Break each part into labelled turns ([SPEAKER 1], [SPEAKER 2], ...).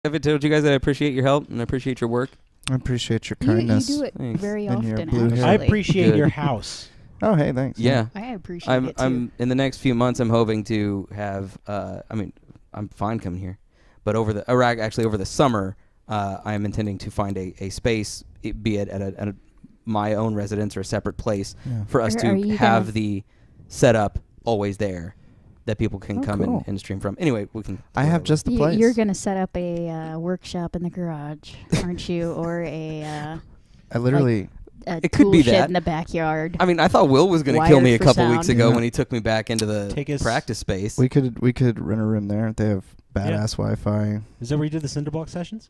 [SPEAKER 1] Have I told you guys that I appreciate your help and I appreciate your work?
[SPEAKER 2] I appreciate your kindness.
[SPEAKER 3] You do it
[SPEAKER 1] Thanks.
[SPEAKER 3] very
[SPEAKER 2] And your
[SPEAKER 3] often,
[SPEAKER 2] blue hair.
[SPEAKER 3] actually.
[SPEAKER 4] I appreciate
[SPEAKER 1] Good.
[SPEAKER 4] your house.
[SPEAKER 2] Oh, hey, thanks.
[SPEAKER 1] Yeah.
[SPEAKER 3] I appreciate it, too.
[SPEAKER 1] I'm in the next few months. I'm hoping to have. I'm fine coming here, but over the summer, I am intending to find a space, be it at my own residence or a separate place, for us
[SPEAKER 3] Are
[SPEAKER 1] to
[SPEAKER 3] you
[SPEAKER 1] have the setup always there that people can come
[SPEAKER 2] cool.
[SPEAKER 1] and stream from. Anyway, we can.
[SPEAKER 2] I have just the place.
[SPEAKER 3] You're going to set up a workshop in the garage, aren't you? Or
[SPEAKER 2] I literally...
[SPEAKER 3] a
[SPEAKER 1] It could
[SPEAKER 3] tool
[SPEAKER 1] be
[SPEAKER 3] shed
[SPEAKER 1] that.
[SPEAKER 3] in the backyard.
[SPEAKER 1] I mean, I thought Will was going to
[SPEAKER 3] Wired
[SPEAKER 1] kill me a
[SPEAKER 3] for
[SPEAKER 1] couple weeks
[SPEAKER 3] sound.
[SPEAKER 1] ago
[SPEAKER 2] Yeah.
[SPEAKER 1] when he took me back into the
[SPEAKER 4] Take us-
[SPEAKER 1] practice space.
[SPEAKER 2] We could rent a room there. They have badass Wi-Fi.
[SPEAKER 4] Is that where you did the Cinderblock sessions?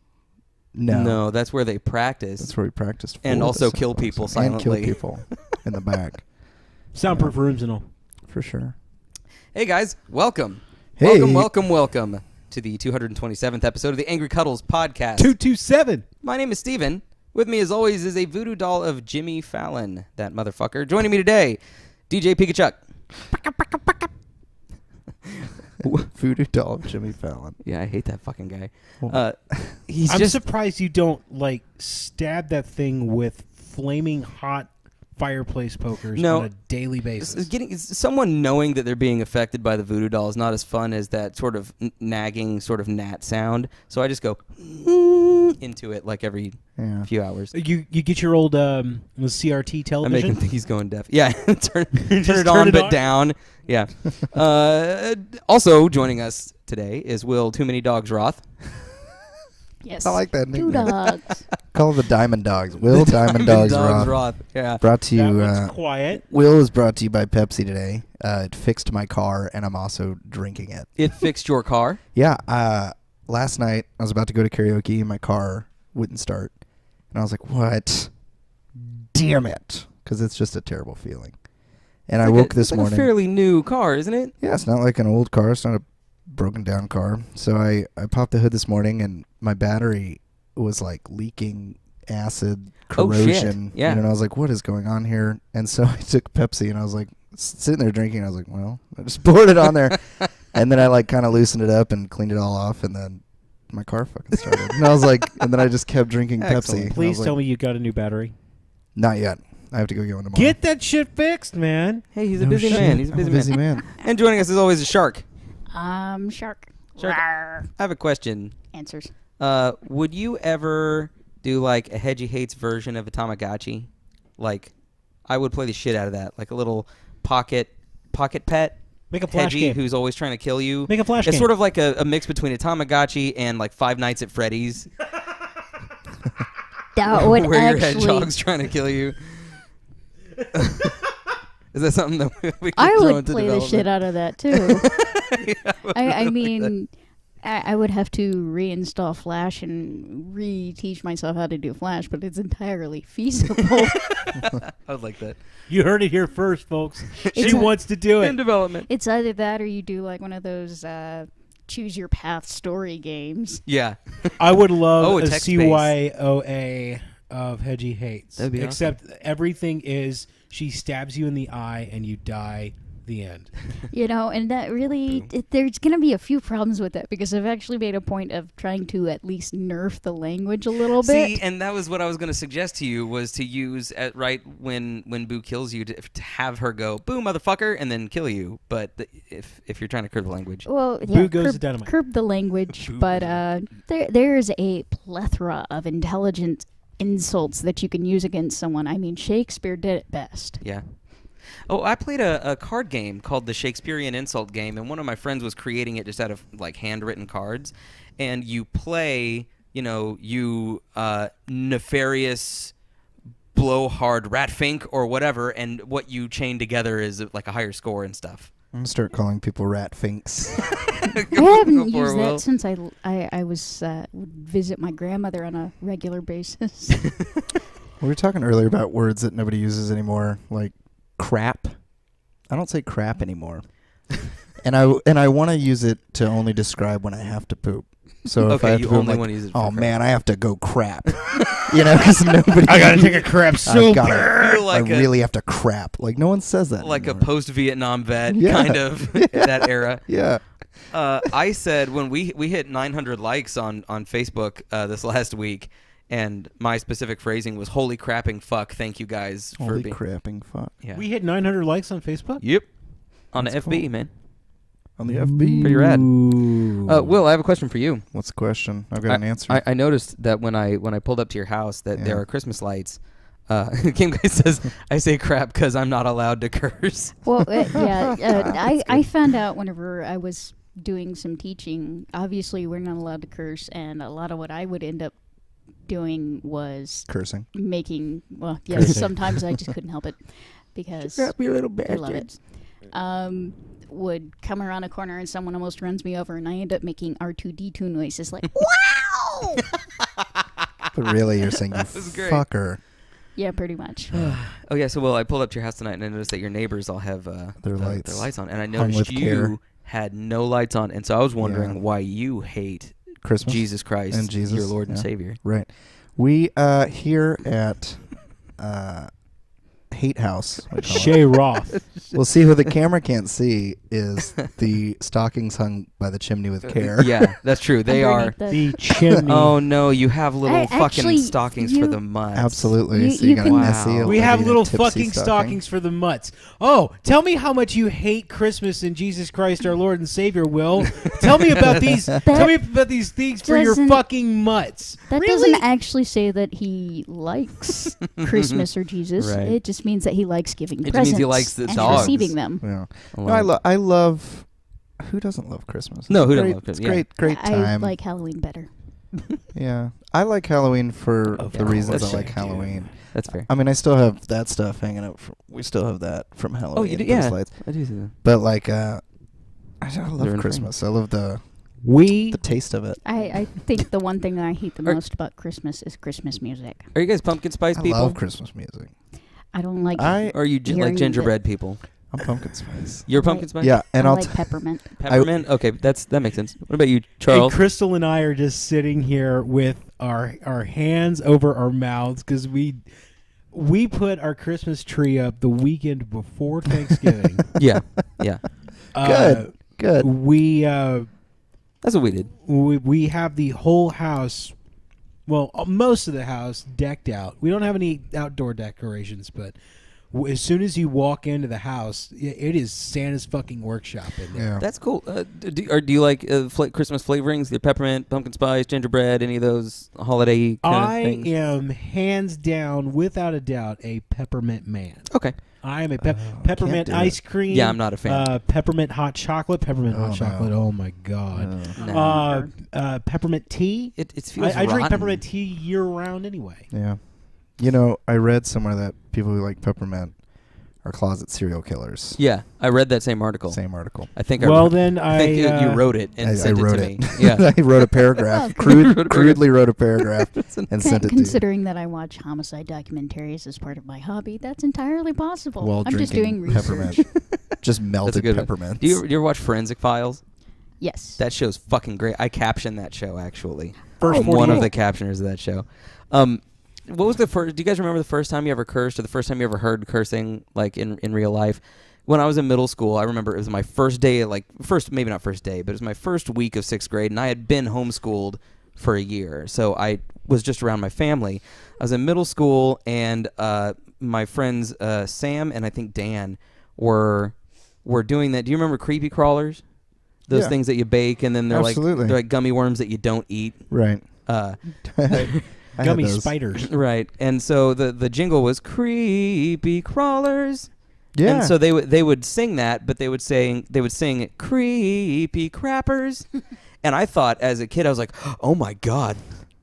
[SPEAKER 2] No.
[SPEAKER 1] that's where they practice.
[SPEAKER 2] That's where we practiced.
[SPEAKER 1] And
[SPEAKER 2] for
[SPEAKER 1] also
[SPEAKER 2] the
[SPEAKER 1] kill
[SPEAKER 2] Cinderbox.
[SPEAKER 1] people
[SPEAKER 2] And
[SPEAKER 1] silently.
[SPEAKER 2] kill people in the back.
[SPEAKER 4] Soundproof rooms and all.
[SPEAKER 2] For sure.
[SPEAKER 1] Hey guys, welcome.
[SPEAKER 2] Hey.
[SPEAKER 1] Welcome to the 227th episode of the Angry Cuddles podcast.
[SPEAKER 4] 227.
[SPEAKER 1] My name is Steven. With me as always is a voodoo doll of Jimmy Fallon, that motherfucker. Joining me today, DJ Pikachu.
[SPEAKER 2] Voodoo doll of Jimmy Fallon.
[SPEAKER 1] Yeah, I hate that fucking guy.
[SPEAKER 2] Well,
[SPEAKER 1] He's
[SPEAKER 4] I'm
[SPEAKER 1] just
[SPEAKER 4] surprised you don't stab that thing with flaming hot fireplace pokers on a daily basis.
[SPEAKER 1] someone knowing that they're being affected by the voodoo doll is not as fun as that sort of nagging sort of gnat sound. So I just go into it like every few hours.
[SPEAKER 4] You get your old CRT
[SPEAKER 1] I
[SPEAKER 4] television.
[SPEAKER 1] make him think he's going deaf. Yeah, turn it
[SPEAKER 4] Just
[SPEAKER 1] on,
[SPEAKER 4] turn it
[SPEAKER 1] but
[SPEAKER 4] on?
[SPEAKER 1] down. Yeah. Also joining us today is Will Too Many Dogs Roth.
[SPEAKER 3] Yes.
[SPEAKER 2] I like that
[SPEAKER 3] Two
[SPEAKER 2] nickname.
[SPEAKER 3] dogs.
[SPEAKER 2] Call the Diamond Dogs. Will Diamond Dogs Roth.
[SPEAKER 1] Yeah.
[SPEAKER 2] Brought to
[SPEAKER 4] that
[SPEAKER 2] you.
[SPEAKER 4] one's quiet.
[SPEAKER 2] Will is brought to you by Pepsi today. It fixed my car, and I'm also drinking it.
[SPEAKER 1] It fixed your car.
[SPEAKER 2] Yeah. Last night I was about to go to karaoke, and my car wouldn't start, and I was like, "What? Damn it!" Because it's just a terrible feeling. And I woke this morning.
[SPEAKER 1] It's a fairly new car, isn't it?
[SPEAKER 2] Yeah, it's not like an old car. It's not a broken down car. So I popped the hood this morning, and my battery was like leaking acid corrosion.
[SPEAKER 1] Oh, shit. Yeah.
[SPEAKER 2] And I was like, what is going on here? And so I took Pepsi, and I was like sitting there drinking. And I was like, well, I just poured it on there. And then I kind of loosened it up and cleaned it all off, and then my car fucking started. And I was like, and then I just kept drinking
[SPEAKER 1] Excellent.
[SPEAKER 2] Pepsi.
[SPEAKER 4] Please tell me you got a new battery.
[SPEAKER 2] Not yet. I have to go get one tomorrow.
[SPEAKER 4] Get that shit fixed, man.
[SPEAKER 1] Hey, he's a
[SPEAKER 2] No
[SPEAKER 1] busy
[SPEAKER 2] shit.
[SPEAKER 1] man. He's a
[SPEAKER 2] I'm
[SPEAKER 1] busy, man.
[SPEAKER 2] man.
[SPEAKER 1] And joining us as always is Shark.
[SPEAKER 3] Shark.
[SPEAKER 1] Shark.
[SPEAKER 3] Rawr.
[SPEAKER 1] I have a question.
[SPEAKER 3] Answers.
[SPEAKER 1] Would you ever do like a Hedgie Hates version of a Tamagotchi? Like, I would play the shit out of that. Like a little pocket pet.
[SPEAKER 4] Make a flash
[SPEAKER 1] Hedgie
[SPEAKER 4] game.
[SPEAKER 1] who's always trying to kill you.
[SPEAKER 4] Make a flash
[SPEAKER 1] It's
[SPEAKER 4] game.
[SPEAKER 1] sort of like a mix between a Tamagotchi and like Five Nights at Freddy's.
[SPEAKER 3] That would
[SPEAKER 1] where your
[SPEAKER 3] actually...
[SPEAKER 1] hedgehog's trying to kill you. Is that something that we could
[SPEAKER 3] I
[SPEAKER 1] throw
[SPEAKER 3] would
[SPEAKER 1] into
[SPEAKER 3] play the shit
[SPEAKER 1] development?
[SPEAKER 3] out of that, too.
[SPEAKER 1] Yeah,
[SPEAKER 3] I mean... I would have to reinstall Flash and re-teach myself how to do Flash, but it's entirely feasible.
[SPEAKER 1] I would like that.
[SPEAKER 4] You heard it here first, folks. She
[SPEAKER 3] It's a-
[SPEAKER 4] wants to do
[SPEAKER 1] In
[SPEAKER 4] it.
[SPEAKER 1] development.
[SPEAKER 3] It's either that or you do like one of those choose your path story games.
[SPEAKER 1] Yeah.
[SPEAKER 4] I would love
[SPEAKER 1] Oh, a
[SPEAKER 4] a
[SPEAKER 1] text
[SPEAKER 4] CYOA of Hedgie Hates.
[SPEAKER 1] That'd be
[SPEAKER 4] Except everything is she stabs you in the eye and you die. The end.
[SPEAKER 3] You know, and that really, there's going to be a few problems with that because I've actually made a point of trying to at least nerf the language a little bit.
[SPEAKER 1] See, and that was what I was going to suggest to you was to use at right when Boo kills you to have her go boo motherfucker and then kill you. But if you're trying to curb the language,
[SPEAKER 3] Well, yeah,
[SPEAKER 4] Boo goes to dynamite.
[SPEAKER 3] curb the language,
[SPEAKER 1] Boo
[SPEAKER 3] but
[SPEAKER 1] goes
[SPEAKER 3] there is a plethora of intelligent insults that you can use against someone. I mean, Shakespeare did it best.
[SPEAKER 1] yeah. Oh, I played a card game called the Shakespearean Insult Game, and one of my friends was creating it just out of like handwritten cards. And you play, you nefarious, blowhard ratfink or whatever, and what you chain together is like a higher score and stuff.
[SPEAKER 2] I'm going to start calling people rat finks.
[SPEAKER 3] I
[SPEAKER 1] Go
[SPEAKER 3] haven't
[SPEAKER 1] for it,
[SPEAKER 3] used
[SPEAKER 1] Will.
[SPEAKER 3] that since I was would visit my grandmother on a regular basis.
[SPEAKER 2] We were talking earlier about words that nobody uses anymore, like crap. I don't say crap anymore. and I want to use it to only describe when I have to poop. So if I have
[SPEAKER 1] you
[SPEAKER 2] to poop,
[SPEAKER 1] only
[SPEAKER 2] I'm
[SPEAKER 1] want to use it for
[SPEAKER 2] oh
[SPEAKER 1] crap.
[SPEAKER 2] man, I have to go crap. Because nobody.
[SPEAKER 4] I gotta take a crap so
[SPEAKER 2] I
[SPEAKER 1] Feel like
[SPEAKER 2] really have to crap. Like no one says that.
[SPEAKER 1] like a
[SPEAKER 2] anymore.
[SPEAKER 1] post-Vietnam vet
[SPEAKER 2] Yeah.
[SPEAKER 1] kind of that era.
[SPEAKER 2] Yeah.
[SPEAKER 1] I said when we hit 900 likes on Facebook this last week, and my specific phrasing was "Holy crapping fuck!" Thank you guys for
[SPEAKER 2] Holy
[SPEAKER 1] being.
[SPEAKER 2] crapping fuck.
[SPEAKER 1] Yeah.
[SPEAKER 4] We hit 900 likes on Facebook.
[SPEAKER 1] Yep. On
[SPEAKER 2] That's
[SPEAKER 1] the FB,
[SPEAKER 2] cool.
[SPEAKER 1] man.
[SPEAKER 2] On the FB.
[SPEAKER 1] Pretty rad.
[SPEAKER 4] Ooh.
[SPEAKER 1] Will, I have a question for you.
[SPEAKER 2] What's the question? I've got an answer.
[SPEAKER 1] I noticed that when I pulled up to your house that there
[SPEAKER 2] Yeah.
[SPEAKER 1] are Christmas lights. Kim Guy says, "I say crap because I'm not allowed to curse."
[SPEAKER 3] Well, I found out whenever I was doing some teaching. Obviously, we're not allowed to curse, and a lot of what I would end up doing was
[SPEAKER 2] Cursing.
[SPEAKER 3] making. Well, yes,
[SPEAKER 2] Cursing.
[SPEAKER 3] sometimes I just couldn't help it because
[SPEAKER 2] little
[SPEAKER 3] I love it. Would come around a corner and someone almost runs me over, and I end up making R2D2 noises like "Wow!"
[SPEAKER 2] But really, you're saying you
[SPEAKER 1] was great.
[SPEAKER 2] fucker.
[SPEAKER 3] Yeah, pretty much.
[SPEAKER 1] Oh yeah, so I pulled up to your house tonight and I noticed that your neighbors all have
[SPEAKER 2] Their lights.
[SPEAKER 1] their lights on, and I
[SPEAKER 2] Hung
[SPEAKER 1] noticed
[SPEAKER 2] with
[SPEAKER 1] you
[SPEAKER 2] care.
[SPEAKER 1] had no lights on, and so I was wondering
[SPEAKER 2] Yeah.
[SPEAKER 1] why you hate
[SPEAKER 2] Christmas.
[SPEAKER 1] Jesus Christ,
[SPEAKER 2] And Jesus,
[SPEAKER 1] your Lord and
[SPEAKER 2] yeah.
[SPEAKER 1] Savior.
[SPEAKER 2] Right. We here at Hate House. we call it.
[SPEAKER 4] Shay Roth.
[SPEAKER 2] Well, see, who the camera can't see is the stockings hung by the chimney with care.
[SPEAKER 1] Yeah, that's true. They are.
[SPEAKER 3] Underneath the-
[SPEAKER 4] The chimney.
[SPEAKER 1] Oh no, you have little
[SPEAKER 3] I-
[SPEAKER 1] fucking
[SPEAKER 3] actually,
[SPEAKER 1] stockings for the mutts.
[SPEAKER 2] Absolutely.
[SPEAKER 3] You-
[SPEAKER 2] so
[SPEAKER 3] you
[SPEAKER 2] you got a
[SPEAKER 3] can-
[SPEAKER 2] messy,
[SPEAKER 1] Wow.
[SPEAKER 2] a
[SPEAKER 4] We have
[SPEAKER 2] lady in a
[SPEAKER 4] little
[SPEAKER 2] tipsy
[SPEAKER 4] fucking
[SPEAKER 2] stocking.
[SPEAKER 4] stockings for the mutts. Oh, tell me how much you hate Christmas and Jesus Christ, our Lord and Savior. Will tell me about these. Tell me about these things for your
[SPEAKER 3] doesn't-
[SPEAKER 4] fucking mutts.
[SPEAKER 3] That
[SPEAKER 4] Really?
[SPEAKER 3] doesn't actually say that he likes Christmas or Jesus.
[SPEAKER 1] Right.
[SPEAKER 3] It just means that he likes giving
[SPEAKER 1] It just
[SPEAKER 3] presents
[SPEAKER 1] means he likes the
[SPEAKER 3] and
[SPEAKER 1] dogs.
[SPEAKER 3] receiving them.
[SPEAKER 2] Yeah.
[SPEAKER 1] Alone.
[SPEAKER 2] No, I love. Who doesn't love Christmas?
[SPEAKER 1] No,
[SPEAKER 2] It's
[SPEAKER 1] who doesn't
[SPEAKER 2] great-
[SPEAKER 1] love Christmas?
[SPEAKER 2] It's
[SPEAKER 1] Yeah.
[SPEAKER 2] great
[SPEAKER 3] I
[SPEAKER 2] time.
[SPEAKER 3] like Halloween better.
[SPEAKER 2] Yeah, I like Halloween for
[SPEAKER 1] Of
[SPEAKER 2] the reasons
[SPEAKER 1] course
[SPEAKER 2] I like
[SPEAKER 1] you do.
[SPEAKER 2] Halloween.
[SPEAKER 1] That's fair.
[SPEAKER 2] I mean, I still have that stuff hanging up. We still have that from Halloween.
[SPEAKER 1] Oh, you do?
[SPEAKER 2] those
[SPEAKER 1] Yeah,
[SPEAKER 2] lights.
[SPEAKER 1] I do see that.
[SPEAKER 2] But like, I
[SPEAKER 1] They're
[SPEAKER 2] love
[SPEAKER 1] in
[SPEAKER 2] Christmas. I love the
[SPEAKER 4] We
[SPEAKER 2] taste of it.
[SPEAKER 3] I think the one thing that I hate the
[SPEAKER 1] Are-
[SPEAKER 3] most about Christmas is Christmas music.
[SPEAKER 1] Are you guys pumpkin spice
[SPEAKER 2] I
[SPEAKER 1] people?
[SPEAKER 2] love Christmas music.
[SPEAKER 3] I don't like.
[SPEAKER 1] Or are you like
[SPEAKER 3] hearing
[SPEAKER 1] gingerbread people?
[SPEAKER 2] I'm pumpkin spice.
[SPEAKER 1] You're
[SPEAKER 3] Right.
[SPEAKER 1] pumpkin spice?
[SPEAKER 2] Yeah, and
[SPEAKER 3] I
[SPEAKER 2] I'll
[SPEAKER 3] like peppermint.
[SPEAKER 1] Peppermint? Okay, that makes sense. What about you,
[SPEAKER 4] and
[SPEAKER 1] Charles?
[SPEAKER 4] Crystal and I are just sitting here with our hands over our mouths because we put our Christmas tree up the weekend before Thanksgiving.
[SPEAKER 1] Yeah.
[SPEAKER 2] Good. Good.
[SPEAKER 4] We
[SPEAKER 1] That's what we did.
[SPEAKER 4] we have the whole house, well, most of the house decked out. We don't have any outdoor decorations, but as soon as you walk into the house, it is Santa's fucking workshop in there.
[SPEAKER 2] Yeah.
[SPEAKER 1] That's cool. Do you like Christmas flavorings? The peppermint, pumpkin spice, gingerbread, any of those holiday kind
[SPEAKER 4] I
[SPEAKER 1] of things?
[SPEAKER 4] am hands down, without a doubt, a peppermint man.
[SPEAKER 1] Okay.
[SPEAKER 4] I am a
[SPEAKER 2] can't
[SPEAKER 4] peppermint
[SPEAKER 2] do it.
[SPEAKER 4] ice cream.
[SPEAKER 1] Yeah, I'm not a fan.
[SPEAKER 4] Peppermint hot chocolate. Peppermint
[SPEAKER 2] Oh,
[SPEAKER 4] hot
[SPEAKER 2] no.
[SPEAKER 4] chocolate. Oh my god.
[SPEAKER 1] No.
[SPEAKER 4] Peppermint tea.
[SPEAKER 1] It feels
[SPEAKER 4] I drink
[SPEAKER 1] rotten.
[SPEAKER 4] peppermint tea year round anyway.
[SPEAKER 2] Yeah. You know, I read somewhere that people who like peppermint are closet serial killers.
[SPEAKER 1] Yeah, I read that same article.
[SPEAKER 2] Same article.
[SPEAKER 1] I think
[SPEAKER 4] Well, then
[SPEAKER 1] I think you wrote it and
[SPEAKER 2] I
[SPEAKER 1] sent
[SPEAKER 2] wrote
[SPEAKER 1] it to
[SPEAKER 2] it.
[SPEAKER 1] me. Yeah.
[SPEAKER 2] I wrote a paragraph.
[SPEAKER 3] Well,
[SPEAKER 1] You wrote a paragraph.
[SPEAKER 2] Crudely wrote a paragraph and sent it to you.
[SPEAKER 3] Considering that I watch homicide documentaries as part of my hobby, that's entirely possible.
[SPEAKER 2] While
[SPEAKER 3] I'm just doing
[SPEAKER 2] drinking
[SPEAKER 3] research.
[SPEAKER 2] peppermint. Just
[SPEAKER 1] That's a
[SPEAKER 2] melted
[SPEAKER 1] good one.
[SPEAKER 2] peppermint.
[SPEAKER 1] Do you ever watch Forensic Files?
[SPEAKER 3] Yes.
[SPEAKER 1] That show's fucking great. I captioned that show actually.
[SPEAKER 4] First
[SPEAKER 1] I'm one of
[SPEAKER 4] 48.
[SPEAKER 1] the captioners of that show. What was the first? Do you guys remember the first time you ever cursed, or the first time you ever heard cursing, like in real life? When I was in middle school, I remember it was my first day, maybe not first day, but it was my first week of 6th grade, and I had been homeschooled for a year, so I was just around my family. I was in middle school, and my friends Sam and I think Dan were doing that. Do you remember creepy crawlers? Those
[SPEAKER 2] Yeah.
[SPEAKER 1] things that you bake, and then they're
[SPEAKER 2] Absolutely.
[SPEAKER 1] like gummy worms that you don't eat.
[SPEAKER 2] Right. I had
[SPEAKER 4] Gummy
[SPEAKER 2] those.
[SPEAKER 4] spiders.
[SPEAKER 1] Right, and so the jingle was creepy crawlers.
[SPEAKER 2] Yeah.
[SPEAKER 1] And so they would sing that, but they would sing creepy crappers. And I thought as a kid, I was like, oh my god,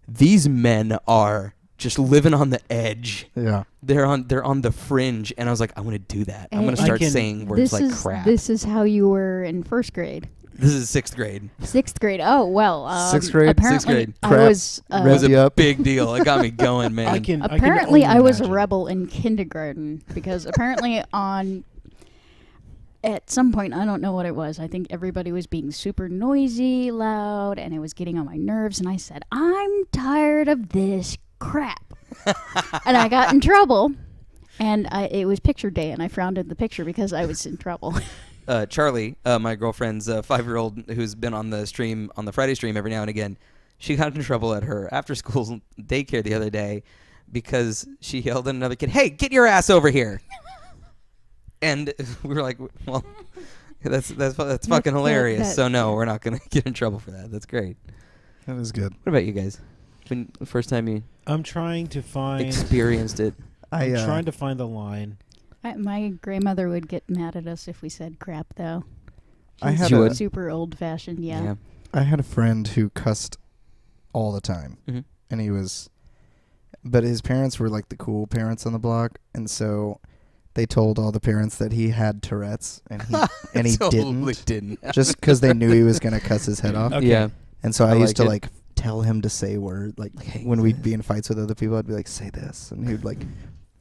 [SPEAKER 1] these men are just living on the edge.
[SPEAKER 2] Yeah.
[SPEAKER 1] They're on the fringe, and I was like, I want to do that. I'm
[SPEAKER 3] Hey,
[SPEAKER 1] going to
[SPEAKER 3] I
[SPEAKER 1] start
[SPEAKER 4] can-
[SPEAKER 1] saying words like crap.
[SPEAKER 3] This is how you were in first grade.
[SPEAKER 1] This is 6th grade.
[SPEAKER 3] 6th grade. Oh well.
[SPEAKER 2] 6th grade?
[SPEAKER 3] Apparently,
[SPEAKER 1] 6th grade.
[SPEAKER 3] I
[SPEAKER 2] Crap.
[SPEAKER 3] was.
[SPEAKER 1] It was
[SPEAKER 2] Revved you
[SPEAKER 1] a
[SPEAKER 2] up.
[SPEAKER 1] big deal. It got me going, man.
[SPEAKER 3] Apparently,
[SPEAKER 4] only
[SPEAKER 3] I was a
[SPEAKER 4] imagine.
[SPEAKER 3] rebel in kindergarten because apparently on at some point, I don't know what it was. I think everybody was being super noisy, loud, and it was getting on my nerves. And I said, I'm tired of this crap. And I got in trouble. And it was picture day, and I frowned at the picture because I was in trouble.
[SPEAKER 1] Charlie, my girlfriend's 5-year-old who's been on the stream, on the Friday stream every now and again, she got in trouble at her after-school daycare the other day because she yelled at another kid, "Hey, get your ass over here!" And we were like, "Well, that's fucking hilarious." So no, we're not gonna get in trouble for that. That's great.
[SPEAKER 2] That is good.
[SPEAKER 1] What about you guys? When the first time you
[SPEAKER 4] I'm trying to find.
[SPEAKER 1] experienced it?
[SPEAKER 4] I'm trying to find the line.
[SPEAKER 3] My grandmother would get mad at us if we said crap, though.
[SPEAKER 2] I had
[SPEAKER 1] She would?
[SPEAKER 3] Super old-fashioned, yeah.
[SPEAKER 2] I had a friend who cussed all the time,
[SPEAKER 1] Mhm.
[SPEAKER 2] and he was, but his parents were like the cool parents on the block, and so they told all the parents that he had Tourette's, and he
[SPEAKER 1] Totally
[SPEAKER 2] didn't,
[SPEAKER 1] didn't.
[SPEAKER 2] just because they knew he was gonna cuss his head off.
[SPEAKER 4] Okay.
[SPEAKER 1] Yeah.
[SPEAKER 2] And so I
[SPEAKER 1] I
[SPEAKER 2] used to
[SPEAKER 1] like it.
[SPEAKER 2] like tell him to say words, like
[SPEAKER 1] Hey.
[SPEAKER 2] when we'd be in fights with other people, I'd be like, say this, and he'd like,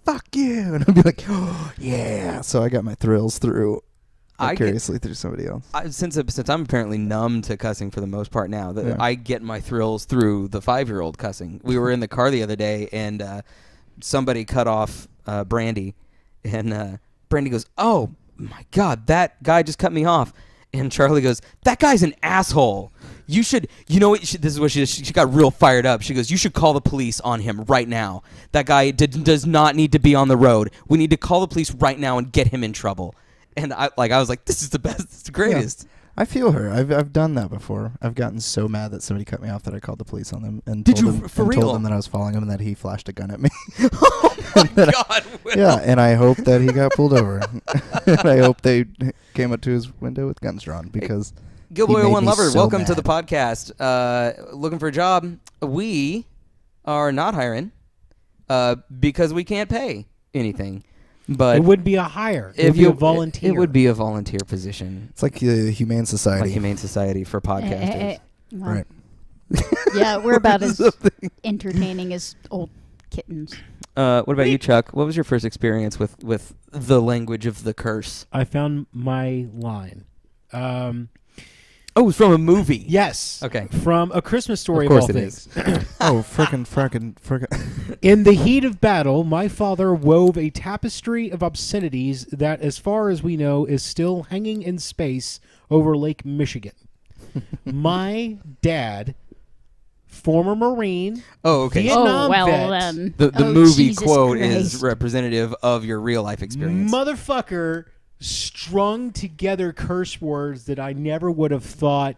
[SPEAKER 2] fuck you, and I'd be like, oh, yeah. So I got my thrills through vicariously through somebody else.
[SPEAKER 1] Since I'm apparently numb to cussing for the most part now, that
[SPEAKER 2] Yeah.
[SPEAKER 1] I get my thrills through the 5-year-old cussing. We were in the car the other day, and somebody cut off Brandy, and Brandy goes, "Oh my God, that guy just cut me off." And Charlie goes, "That guy's an asshole. You should, you know what, this is what she did. She got real fired up. She goes, you should call the police on him right now. That guy does not need to be on the road. We need to call the police right now and get him in trouble." And I was like, this is the best, it's the greatest.
[SPEAKER 2] I feel her. I've done that before. I've gotten so mad that somebody cut me off that I called the police on them and
[SPEAKER 1] Did
[SPEAKER 2] told
[SPEAKER 1] you
[SPEAKER 2] them,
[SPEAKER 1] for
[SPEAKER 2] and
[SPEAKER 1] real?
[SPEAKER 2] told them that I was following him and that he flashed a gun at me.
[SPEAKER 1] Oh my God, Will.
[SPEAKER 2] Yeah, and I hope that he got pulled over. And I hope they came up to his window with guns drawn because he
[SPEAKER 1] Gilboy
[SPEAKER 2] made
[SPEAKER 1] One
[SPEAKER 2] me
[SPEAKER 1] Lover,
[SPEAKER 2] so
[SPEAKER 1] welcome to
[SPEAKER 2] mad.
[SPEAKER 1] the podcast. Looking for a job? We are not hiring because we can't pay anything. But
[SPEAKER 4] It wouldn't be a hire. It
[SPEAKER 1] if
[SPEAKER 4] would be
[SPEAKER 1] you
[SPEAKER 4] a volunteer.
[SPEAKER 1] it would be a volunteer position,
[SPEAKER 2] It's like the Humane Society.
[SPEAKER 1] like Humane Society for podcasters.
[SPEAKER 3] Well,
[SPEAKER 2] Right.
[SPEAKER 3] Yeah, we're about as entertaining as old kittens.
[SPEAKER 1] What about you, Chuck? What was your first experience with the language of the curse?
[SPEAKER 4] I found my line.
[SPEAKER 1] Oh, it was from a movie.
[SPEAKER 4] Yes.
[SPEAKER 1] Okay.
[SPEAKER 4] From A Christmas Story,
[SPEAKER 1] Of course
[SPEAKER 4] all
[SPEAKER 1] it
[SPEAKER 4] things.
[SPEAKER 2] Oh, frickin'.
[SPEAKER 4] In the heat of battle, my father wove a tapestry of obscenities that, as far as we know, is still hanging in space over Lake Michigan. My dad, former Marine,
[SPEAKER 1] Oh, okay.
[SPEAKER 4] Vietnam
[SPEAKER 3] Oh, well
[SPEAKER 4] vet,
[SPEAKER 3] then.
[SPEAKER 1] The
[SPEAKER 3] Oh,
[SPEAKER 1] movie
[SPEAKER 3] Jesus
[SPEAKER 1] quote
[SPEAKER 3] Christ.
[SPEAKER 1] is representative of your real life experience.
[SPEAKER 4] motherfucker strung together curse words that I never would have thought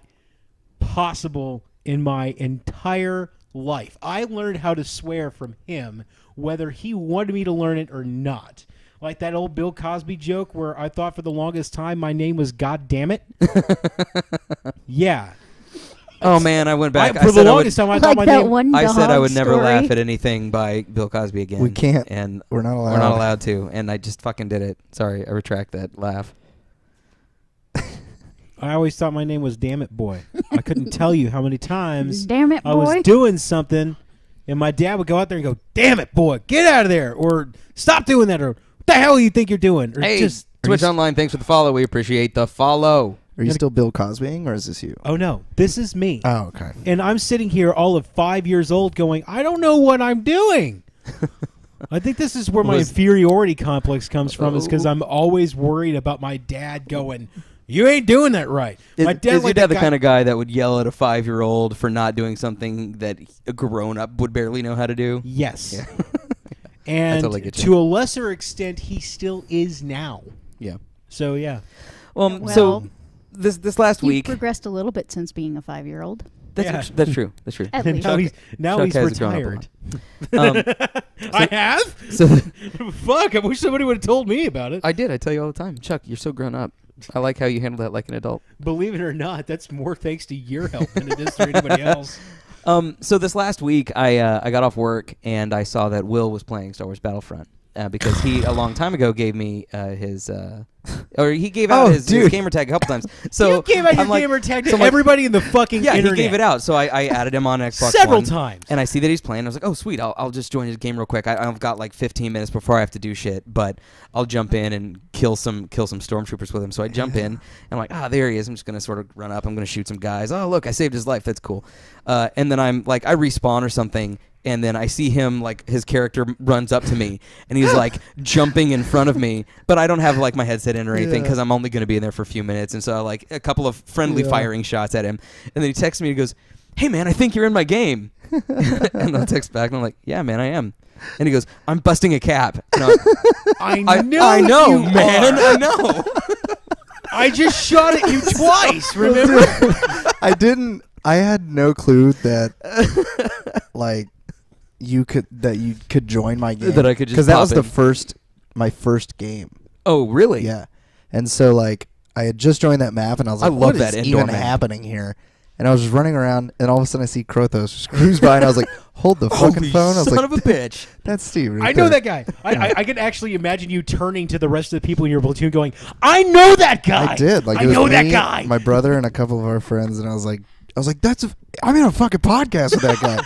[SPEAKER 4] possible in my entire life. I learned how to swear from him, whether he wanted me to learn it or not. Like that old Bill Cosby joke where I thought for the longest time my name was God damn it. Yeah.
[SPEAKER 1] Oh man, I went back.
[SPEAKER 4] For the longest time I thought my
[SPEAKER 3] Like that
[SPEAKER 4] name
[SPEAKER 3] one
[SPEAKER 1] I said I
[SPEAKER 3] dog
[SPEAKER 1] would never
[SPEAKER 3] story.
[SPEAKER 1] laugh at anything by Bill Cosby again.
[SPEAKER 2] We can't.
[SPEAKER 1] and
[SPEAKER 2] We're not allowed.
[SPEAKER 1] we're not allowed to. And I just fucking did it. Sorry, I retract that laugh.
[SPEAKER 4] I always thought my name was Damn It Boy. I couldn't tell you how many times
[SPEAKER 3] Damn it,
[SPEAKER 4] I
[SPEAKER 3] boy.
[SPEAKER 4] was doing something, and my dad would go out there and go, "Damn it, boy, get out of there!" or "Stop doing that!" or "What the hell do you think you're doing?" Or
[SPEAKER 1] Hey,
[SPEAKER 4] just
[SPEAKER 1] Twitch Online, thanks for the follow. We appreciate the follow.
[SPEAKER 2] Are you still Bill Cosbying, or is this you?
[SPEAKER 4] oh no, this is me,
[SPEAKER 2] Oh, okay.
[SPEAKER 4] and I'm sitting here all of 5 years old, going, "I don't know what I'm doing." I think this is where my inferiority complex comes from, is because I'm always worried about my dad going, "You ain't doing that right." My
[SPEAKER 1] Is your
[SPEAKER 4] like
[SPEAKER 1] dad
[SPEAKER 4] that
[SPEAKER 1] the
[SPEAKER 4] guy-
[SPEAKER 1] kind of guy that would yell at a 5-year-old for not doing something that a grown-up would barely know how to do?
[SPEAKER 4] Yes.
[SPEAKER 1] Yeah.
[SPEAKER 4] And
[SPEAKER 1] totally get you.
[SPEAKER 4] to a lesser extent, he still is now.
[SPEAKER 1] Yeah.
[SPEAKER 4] So yeah.
[SPEAKER 1] So
[SPEAKER 3] Well,
[SPEAKER 1] this last
[SPEAKER 3] You've
[SPEAKER 1] week,
[SPEAKER 3] progressed a little bit since being a 5-year-old.
[SPEAKER 1] that's
[SPEAKER 4] Yeah.
[SPEAKER 1] true. That's true.
[SPEAKER 3] At
[SPEAKER 4] And
[SPEAKER 3] least.
[SPEAKER 4] now
[SPEAKER 1] Chuck
[SPEAKER 4] he's
[SPEAKER 1] has grown up a
[SPEAKER 4] retired.
[SPEAKER 1] lot.
[SPEAKER 4] I have?
[SPEAKER 1] So
[SPEAKER 4] Fuck, I wish somebody would have told me about it.
[SPEAKER 1] I did. I tell you all the time, Chuck, you're so grown up. I like how you handle that like an adult.
[SPEAKER 4] Believe it or not, that's more thanks to your help than it is to anybody else.
[SPEAKER 1] So this last week, I got off work and I saw that Will was playing Star Wars Battlefront because he a long time ago gave me his or he gave out his gamer tag a couple times. So
[SPEAKER 4] You gave out your
[SPEAKER 1] I'm like-
[SPEAKER 4] gamer tag to
[SPEAKER 1] so I'm like,
[SPEAKER 4] everybody in the fucking
[SPEAKER 1] yeah,
[SPEAKER 4] internet.
[SPEAKER 1] he gave it out. So I added him on Xbox
[SPEAKER 4] Several
[SPEAKER 1] One,
[SPEAKER 4] times.
[SPEAKER 1] and I see that he's playing. I was like, oh sweet, I'll just join his game real quick. I've got like 15 minutes before I have to do shit, but I'll jump in and kill some stormtroopers with him. So I jump in and I'm like, there he is. I'm just gonna sort of run up. I'm gonna shoot some guys. Oh look, I saved his life. That's cool. And then I'm like, I respawn or something. And then I see him, like, his character runs up to me, and he's, like, jumping in front of me. But I don't have, like, my headset in or anything because I'm only going to be in there for a few minutes. And so, like, a couple of friendly firing shots at him. And then he texts me and goes, hey, man, I think you're in my game. And I'll text back, and I'm like, yeah, man, I am. And he goes, I'm busting a cap. And I'm like, I know, man. I know.
[SPEAKER 4] I just shot at you twice, remember?
[SPEAKER 2] I had no clue that, like, you could join my game.
[SPEAKER 1] That I could just
[SPEAKER 2] because that was
[SPEAKER 1] pop
[SPEAKER 2] my first game.
[SPEAKER 1] Oh, really?
[SPEAKER 2] Yeah, and so like I had just joined that map, and I was like,
[SPEAKER 1] I love
[SPEAKER 2] "What
[SPEAKER 1] that
[SPEAKER 2] is
[SPEAKER 1] indoor
[SPEAKER 2] even
[SPEAKER 1] map.
[SPEAKER 2] happening here?" And I was just running around, and all of a sudden I see Krothos just cruise by, and I was like, "Hold the fucking
[SPEAKER 1] Holy
[SPEAKER 2] phone!" I was
[SPEAKER 1] son
[SPEAKER 2] like,
[SPEAKER 1] of a bitch.
[SPEAKER 2] "That's Steve."
[SPEAKER 4] I know that guy. I can actually imagine you turning to the rest of the people in your platoon, going, "I know that guy."
[SPEAKER 2] I did. Like
[SPEAKER 4] I
[SPEAKER 2] it was
[SPEAKER 4] know that
[SPEAKER 2] me,
[SPEAKER 4] guy.
[SPEAKER 2] my brother, and a couple of our friends, and I was like, I'm in a fucking podcast with that guy.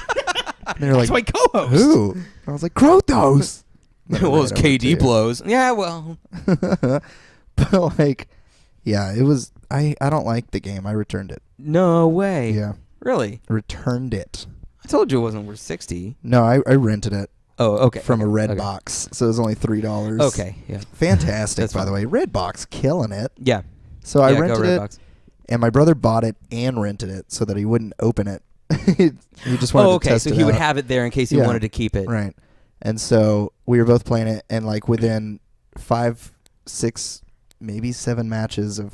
[SPEAKER 2] And they were like,
[SPEAKER 4] That's my co-host.
[SPEAKER 2] "Who?" And I was like, "Krothos."
[SPEAKER 1] Well, those KD blows. Yeah, well.
[SPEAKER 2] But like, yeah, it was. I don't like the game. I returned it.
[SPEAKER 1] No way.
[SPEAKER 2] Yeah,
[SPEAKER 1] Really?
[SPEAKER 2] returned it.
[SPEAKER 1] I told you it wasn't worth 60.
[SPEAKER 2] No, I rented it
[SPEAKER 1] Oh, okay.
[SPEAKER 2] from a red
[SPEAKER 1] Okay.
[SPEAKER 2] box, so it was only $3.
[SPEAKER 1] Okay, yeah.
[SPEAKER 2] Fantastic,
[SPEAKER 1] That's
[SPEAKER 2] by
[SPEAKER 1] fine.
[SPEAKER 2] the way. Redbox killing it.
[SPEAKER 1] Yeah.
[SPEAKER 2] So I
[SPEAKER 1] Yeah, go
[SPEAKER 2] rented it,
[SPEAKER 1] Redbox.
[SPEAKER 2] and my brother bought it and rented it so that he wouldn't open it. He just wanted
[SPEAKER 1] Oh,
[SPEAKER 2] to
[SPEAKER 1] okay.
[SPEAKER 2] test
[SPEAKER 1] So
[SPEAKER 2] it
[SPEAKER 1] he would
[SPEAKER 2] out.
[SPEAKER 1] have it there in case he
[SPEAKER 2] Yeah.
[SPEAKER 1] wanted to keep it.
[SPEAKER 2] Right. And so we were both playing it, and like within 5, 6, maybe 7 matches of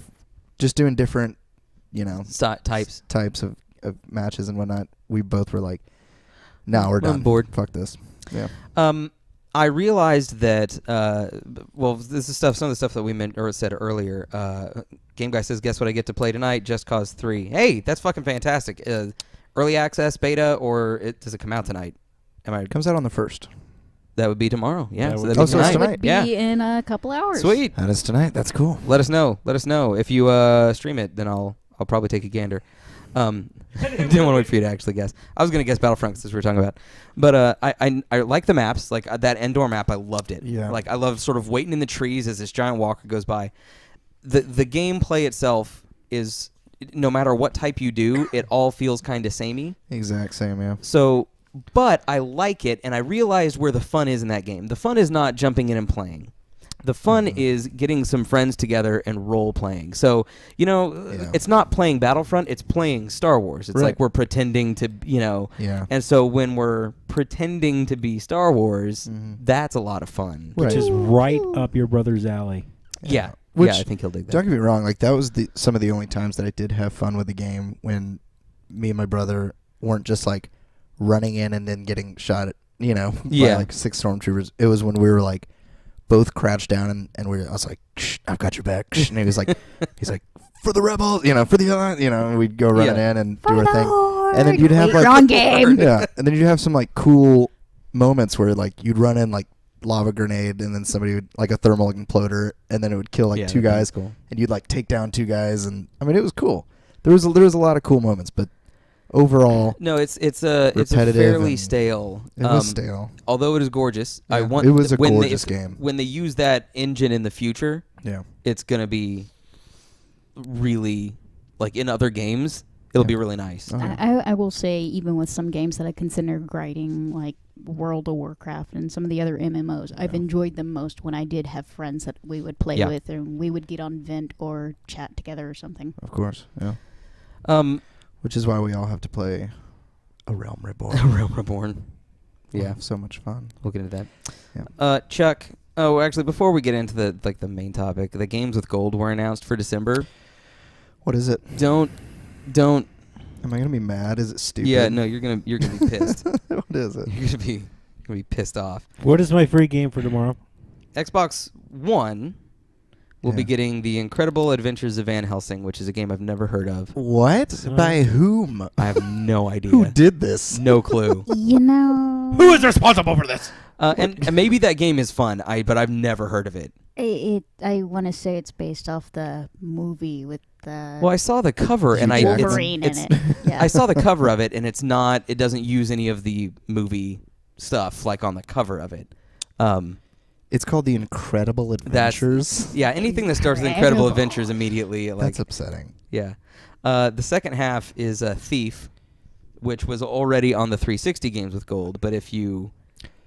[SPEAKER 2] just doing different,
[SPEAKER 1] Types.
[SPEAKER 2] types of matches and whatnot, we both were like, "No, we're
[SPEAKER 1] I'm
[SPEAKER 2] done.
[SPEAKER 1] bored.
[SPEAKER 2] Fuck this." Yeah.
[SPEAKER 1] I realized that, this is some of the stuff that we meant or said earlier. Game Guy says, guess what I get to play tonight? Just Cause 3. Hey, that's fucking fantastic. Early access, beta, or does it come out tonight?
[SPEAKER 2] It comes out on the 1st.
[SPEAKER 1] That would be tomorrow. Yeah.
[SPEAKER 4] That
[SPEAKER 1] So
[SPEAKER 4] would
[SPEAKER 1] that'd
[SPEAKER 2] be
[SPEAKER 1] be
[SPEAKER 2] tonight.
[SPEAKER 1] tonight.
[SPEAKER 3] Would be
[SPEAKER 1] Yeah.
[SPEAKER 3] in a couple hours.
[SPEAKER 1] Sweet.
[SPEAKER 2] That is tonight. That's cool.
[SPEAKER 1] Let us know. Let us know. If you stream it, then I'll probably take a gander. Didn't want to wait for you to actually guess. I was going to guess Battlefront because we were talking about. But I like the maps. Like that indoor map, I loved it.
[SPEAKER 2] Yeah.
[SPEAKER 1] Like I love sort of waiting in the trees as this giant walker goes by. The gameplay itself is, no matter what type you do, it all feels kind of samey.
[SPEAKER 2] Exact same, yeah.
[SPEAKER 1] So, but I like it, and I realized where the fun is in that game. The fun is not jumping in and playing. The fun is getting some friends together and role playing. So, it's not playing Battlefront, it's playing Star Wars. It's
[SPEAKER 2] Right.
[SPEAKER 1] like we're pretending to,
[SPEAKER 2] Yeah.
[SPEAKER 1] And so when we're pretending to be Star Wars, that's a lot of fun.
[SPEAKER 2] Right.
[SPEAKER 4] Which is right up your brother's alley.
[SPEAKER 1] Yeah.
[SPEAKER 2] Which,
[SPEAKER 1] I think he'll dig that.
[SPEAKER 2] Don't get me wrong, like that was some of the only times that I did have fun with the game, when me and my brother weren't just like running in and then getting shot at, by like 6 stormtroopers. It was when we were like both crouched down and I was like, "Shh, I've got your back." Shh. And he was like, "For the rebels, for the and we'd go running in and do our thing. And then you'd have
[SPEAKER 3] Wait,
[SPEAKER 2] like
[SPEAKER 3] wrong game.
[SPEAKER 2] yeah, and then you'd have some like cool moments where like you'd run in like lava grenade, and then somebody would like a thermal imploder, and then it would kill like 2 guys,
[SPEAKER 1] cool.
[SPEAKER 2] and you'd like take down 2 guys, and I mean it was cool. There was a lot of cool moments, but overall
[SPEAKER 1] No, it's a
[SPEAKER 2] repetitive
[SPEAKER 1] fairly
[SPEAKER 2] and
[SPEAKER 1] stale.
[SPEAKER 2] it was stale.
[SPEAKER 1] Although it is gorgeous. I
[SPEAKER 2] Yeah,
[SPEAKER 1] want
[SPEAKER 2] it was a
[SPEAKER 1] when
[SPEAKER 2] gorgeous game.
[SPEAKER 1] When they use that engine in the future,
[SPEAKER 2] Yeah,
[SPEAKER 1] it's going to be really, like in other games, it'll be really nice.
[SPEAKER 2] Oh, yeah.
[SPEAKER 3] I will say, even with some games that I consider grinding, like World of Warcraft and some of the other MMOs, I've enjoyed them most when I did have friends that we would play
[SPEAKER 1] Yeah.
[SPEAKER 3] with, and we would get on Vent or chat together or something.
[SPEAKER 2] Of course, yeah. Which is why we all have to play A Realm Reborn.
[SPEAKER 1] Realm Reborn.
[SPEAKER 2] We'll
[SPEAKER 1] Yeah,
[SPEAKER 2] have so much fun.
[SPEAKER 1] we'll get into that.
[SPEAKER 2] Yeah.
[SPEAKER 1] Chuck. Oh, actually, before we get into the main topic, the games with gold were announced for December.
[SPEAKER 2] What is it?
[SPEAKER 1] Don't.
[SPEAKER 2] Am I gonna be mad? Is it stupid?
[SPEAKER 1] Yeah, no, you're gonna be pissed.
[SPEAKER 2] What is it?
[SPEAKER 1] You're gonna be pissed off.
[SPEAKER 4] What is my free game for tomorrow?
[SPEAKER 1] Xbox One will be
[SPEAKER 2] Yeah.
[SPEAKER 1] getting The Incredible Adventures of Van Helsing, which is a game I've never heard of.
[SPEAKER 2] What? By whom?
[SPEAKER 1] I have no idea.
[SPEAKER 2] Who did this?
[SPEAKER 1] No clue.
[SPEAKER 3] You know,
[SPEAKER 4] Who is responsible for this?
[SPEAKER 1] And maybe that game is fun, but I've never heard of it.
[SPEAKER 3] I want to say it's based off the movie with the
[SPEAKER 1] Well, I saw the cover, and
[SPEAKER 3] Wolverine in it. Yeah.
[SPEAKER 1] I saw the cover of it, and it doesn't use any of the movie stuff like on the cover of it.
[SPEAKER 2] It's called The Incredible Adventures.
[SPEAKER 1] Yeah, anything that starts with Incredible Adventures immediately. Like,
[SPEAKER 2] That's upsetting.
[SPEAKER 1] yeah. The second half is Thief, which was already on the 360 games with gold. But if you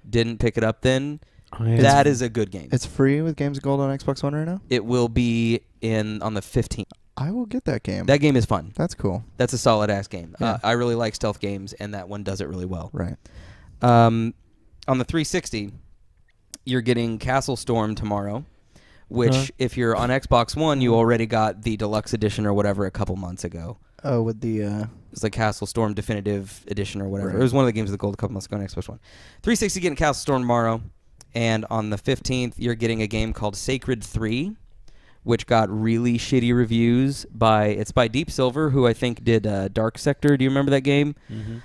[SPEAKER 1] didn't pick it up then, that is a good game.
[SPEAKER 2] It's free with Games of Gold on Xbox One right now?
[SPEAKER 1] It will be on the 15th.
[SPEAKER 2] I will get that game.
[SPEAKER 1] That game is fun.
[SPEAKER 2] That's cool.
[SPEAKER 1] That's a solid-ass game.
[SPEAKER 2] Yeah.
[SPEAKER 1] I really like stealth games, and that one does it really well.
[SPEAKER 2] Right.
[SPEAKER 1] On the 360, you're getting Castle Storm tomorrow, which if you're on Xbox One, you already got the deluxe edition or whatever a couple months ago.
[SPEAKER 2] Oh, with the...
[SPEAKER 1] It's the Castle Storm Definitive Edition or whatever.
[SPEAKER 2] Right.
[SPEAKER 1] It was one of the games with the gold a couple months ago on Xbox One. 360 getting Castle Storm tomorrow, and on the 15th, you're getting a game called Sacred 3, which got really shitty reviews it's by Deep Silver, who I think did Dark Sector. Do you remember that game?
[SPEAKER 4] Mm-hmm.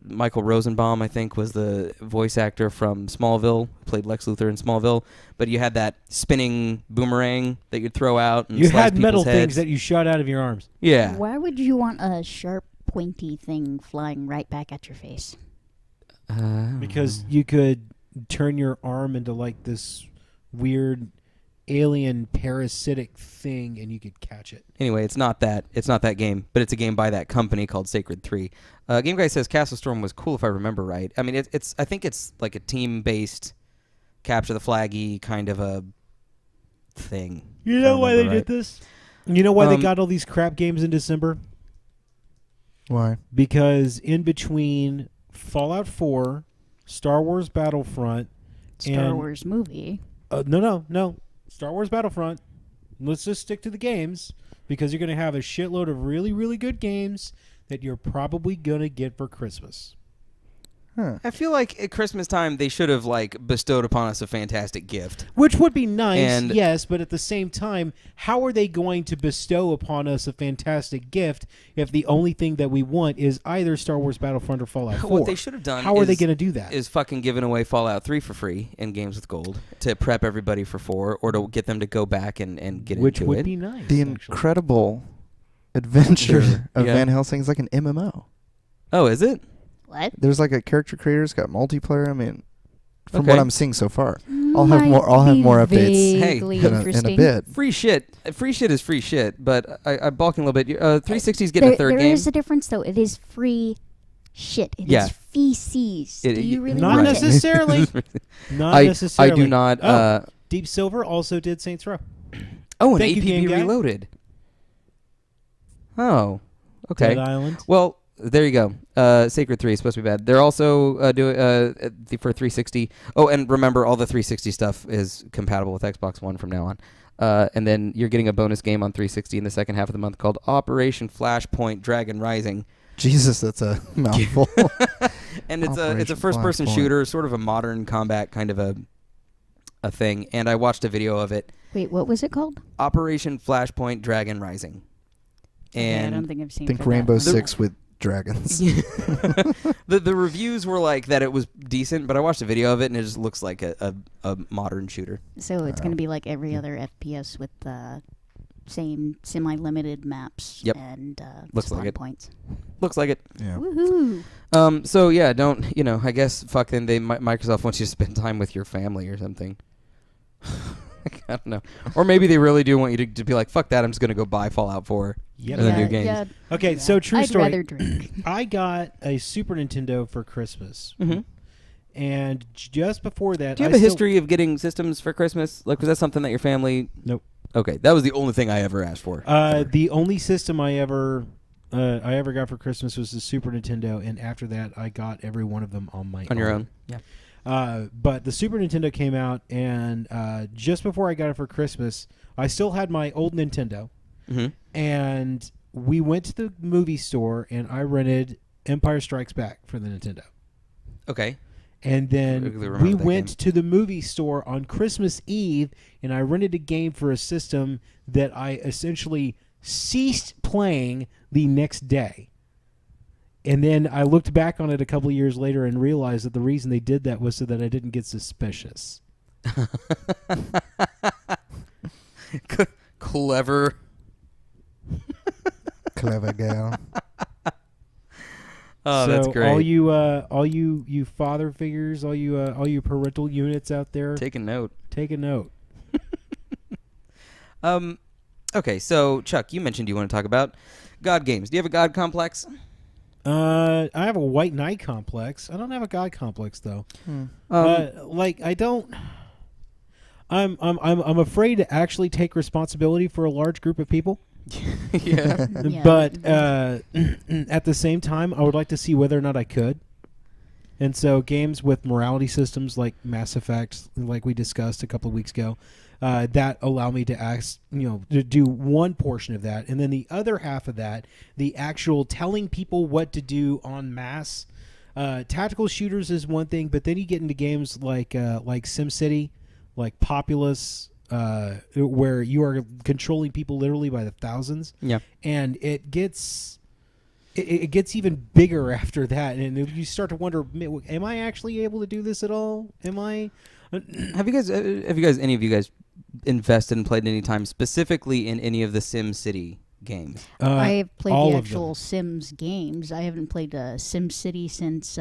[SPEAKER 1] Michael Rosenbaum, I think, was the voice actor from Smallville, played Lex Luthor in Smallville. But you had that spinning boomerang that you'd throw out. And
[SPEAKER 4] You
[SPEAKER 1] slice
[SPEAKER 4] had metal
[SPEAKER 1] people's heads.
[SPEAKER 4] things that you shot out of your arms.
[SPEAKER 1] Yeah.
[SPEAKER 3] Why would you want a sharp, pointy thing flying right back at your face?
[SPEAKER 4] Because you could turn your arm into like this weird alien parasitic thing and you could catch it.
[SPEAKER 1] Anyway, it's not that game, but it's a game by that company called Sacred 3. Game Guy says Castle Storm was cool if I remember right. I mean, I think it's like a team-based capture the flaggy kind of a thing.
[SPEAKER 4] You know why they did this? You know why they got all these crap games in December?
[SPEAKER 2] Why?
[SPEAKER 4] Because in between Fallout 4, Star Wars Battlefront,
[SPEAKER 3] Star Wars movie.
[SPEAKER 4] No. Star Wars Battlefront. Let's just stick to the games because you're going to have a shitload of really, really good games that you're probably going to get for Christmas.
[SPEAKER 2] Huh.
[SPEAKER 1] I feel like at Christmas time they should have like bestowed upon us a fantastic gift.
[SPEAKER 4] Which would be nice,
[SPEAKER 1] And-
[SPEAKER 4] yes, but at the same time, how are they going to bestow upon us a fantastic gift if the only thing that we want is either Star Wars Battlefront or Fallout 4?
[SPEAKER 1] What they should have done
[SPEAKER 4] How are they going to do that?
[SPEAKER 1] is fucking giving away Fallout 3 for free in Games with Gold to prep everybody for 4 or to get them to go back and get
[SPEAKER 4] Which
[SPEAKER 1] into
[SPEAKER 4] would
[SPEAKER 1] it.
[SPEAKER 4] be nice.
[SPEAKER 2] The
[SPEAKER 4] actually.
[SPEAKER 2] Incredible Adventure of
[SPEAKER 1] Yeah.
[SPEAKER 2] Van Helsing is like an MMO.
[SPEAKER 1] Oh, is it?
[SPEAKER 3] What?
[SPEAKER 2] There's like a character creator. It's got multiplayer. I mean, from
[SPEAKER 1] Okay.
[SPEAKER 2] what I'm seeing so far, I'll have more updates
[SPEAKER 3] Vaguely
[SPEAKER 1] Hey,
[SPEAKER 2] in a
[SPEAKER 3] interesting.
[SPEAKER 2] bit.
[SPEAKER 1] Free shit. Free shit is free shit, but I'm balking a little bit. 360 is getting a third
[SPEAKER 3] There
[SPEAKER 1] game.
[SPEAKER 3] is a difference, though. It is free shit. It is
[SPEAKER 1] Yeah.
[SPEAKER 3] feces.
[SPEAKER 1] It-
[SPEAKER 3] Do you really
[SPEAKER 4] Not
[SPEAKER 3] want it?
[SPEAKER 4] necessarily. Not
[SPEAKER 1] I
[SPEAKER 4] necessarily.
[SPEAKER 1] do not.
[SPEAKER 4] Deep Silver also did Saints Row.
[SPEAKER 1] Oh, an
[SPEAKER 4] Thank you,
[SPEAKER 1] APB
[SPEAKER 4] Game Guy.
[SPEAKER 1] Reloaded. Oh, okay.
[SPEAKER 4] Dead Island.
[SPEAKER 1] Well, there you go. Sacred 3 is supposed to be bad. They're also doing for 360. Oh, and remember, all the 360 stuff is compatible with Xbox One from now on. And then you're getting a bonus game on 360 in the second half of the month called Operation Flashpoint Dragon Rising.
[SPEAKER 2] Jesus, that's a mouthful.
[SPEAKER 1] And it's a
[SPEAKER 2] Operation
[SPEAKER 1] first-person
[SPEAKER 2] Flashpoint.
[SPEAKER 1] shooter, sort of a modern combat kind of a thing. And I watched a video of it.
[SPEAKER 3] Wait, what was it called?
[SPEAKER 1] Operation Flashpoint Dragon Rising.
[SPEAKER 3] Okay, I
[SPEAKER 1] And
[SPEAKER 3] don't think I've seen
[SPEAKER 2] Think
[SPEAKER 3] for that.
[SPEAKER 2] Rainbow
[SPEAKER 1] The-
[SPEAKER 2] Six with dragons.
[SPEAKER 1] the reviews were like that it was decent, but I watched a video of it and it just looks like a modern shooter.
[SPEAKER 3] So it's going to be like every other FPS with the same semi-limited maps
[SPEAKER 1] Yep.
[SPEAKER 3] and
[SPEAKER 1] Looks
[SPEAKER 3] spawn
[SPEAKER 1] like it.
[SPEAKER 3] points.
[SPEAKER 1] Looks like it.
[SPEAKER 2] Yeah.
[SPEAKER 3] Woohoo!
[SPEAKER 1] So yeah, don't I guess fuck then Microsoft wants you to spend time with your family or something. I don't know. Or maybe they really do want you to be like, fuck that, I'm just going to go buy Fallout 4
[SPEAKER 4] Yep.
[SPEAKER 1] and then
[SPEAKER 3] Yeah,
[SPEAKER 1] do games.
[SPEAKER 3] yeah,
[SPEAKER 4] Okay,
[SPEAKER 3] yeah.
[SPEAKER 4] so true
[SPEAKER 3] I'd
[SPEAKER 4] story.
[SPEAKER 3] rather drink.
[SPEAKER 4] I got a Super Nintendo for Christmas.
[SPEAKER 1] Mhm.
[SPEAKER 4] And just before that,
[SPEAKER 1] Do you have a history of getting systems for Christmas? Like, was that something that your family...
[SPEAKER 4] Nope.
[SPEAKER 1] Okay, that was the only thing I ever asked for.
[SPEAKER 4] The only system I ever got for Christmas was the Super Nintendo, and after that, I got every one of them on my
[SPEAKER 1] On your own? Yeah.
[SPEAKER 4] But the Super Nintendo came out, and just before I got it for Christmas, I still had my old Nintendo,
[SPEAKER 1] Mm-hmm.
[SPEAKER 4] and we went to the movie store, and I rented Empire Strikes Back for the Nintendo.
[SPEAKER 1] Okay.
[SPEAKER 4] And then
[SPEAKER 1] Vaguely remember
[SPEAKER 4] we
[SPEAKER 1] that
[SPEAKER 4] went
[SPEAKER 1] game.
[SPEAKER 4] to the movie store on Christmas Eve, and I rented a game for a system that I essentially ceased playing the next day. And then I looked back on it a couple of years later and realized that the reason they did that was so that I didn't get suspicious.
[SPEAKER 2] Clever girl.
[SPEAKER 1] Oh,
[SPEAKER 4] so
[SPEAKER 1] that's great.
[SPEAKER 4] all you father figures, all you parental units out there,
[SPEAKER 1] Take a note.
[SPEAKER 4] take a note.
[SPEAKER 1] Okay, so Chuck, you mentioned you want to talk about God games. Do you have a God complex?
[SPEAKER 4] I have a white knight complex. I don't have a god complex though. I don't. I'm afraid to actually take responsibility for a large group of people.
[SPEAKER 1] Yeah.
[SPEAKER 3] Yeah.
[SPEAKER 4] But at the same time, I would like to see whether or not I could. And so games with morality systems like Mass Effect, like we discussed a couple of weeks ago, that allow me to to do one portion of that, and then the other half of that, the actual telling people what to do en masse. Tactical shooters is one thing, but then you get into games like SimCity, like Populous, where you are controlling people literally by the thousands.
[SPEAKER 1] Yeah.
[SPEAKER 4] And it gets even bigger after that, and you start to wonder, am I actually able to do this at all? Am I?
[SPEAKER 1] Have you guys, any of you guys invested and played any time specifically in any of the SimCity games?
[SPEAKER 3] I have played
[SPEAKER 4] all
[SPEAKER 3] the
[SPEAKER 4] of
[SPEAKER 3] actual
[SPEAKER 4] them.
[SPEAKER 3] Sims games. I haven't played SimCity since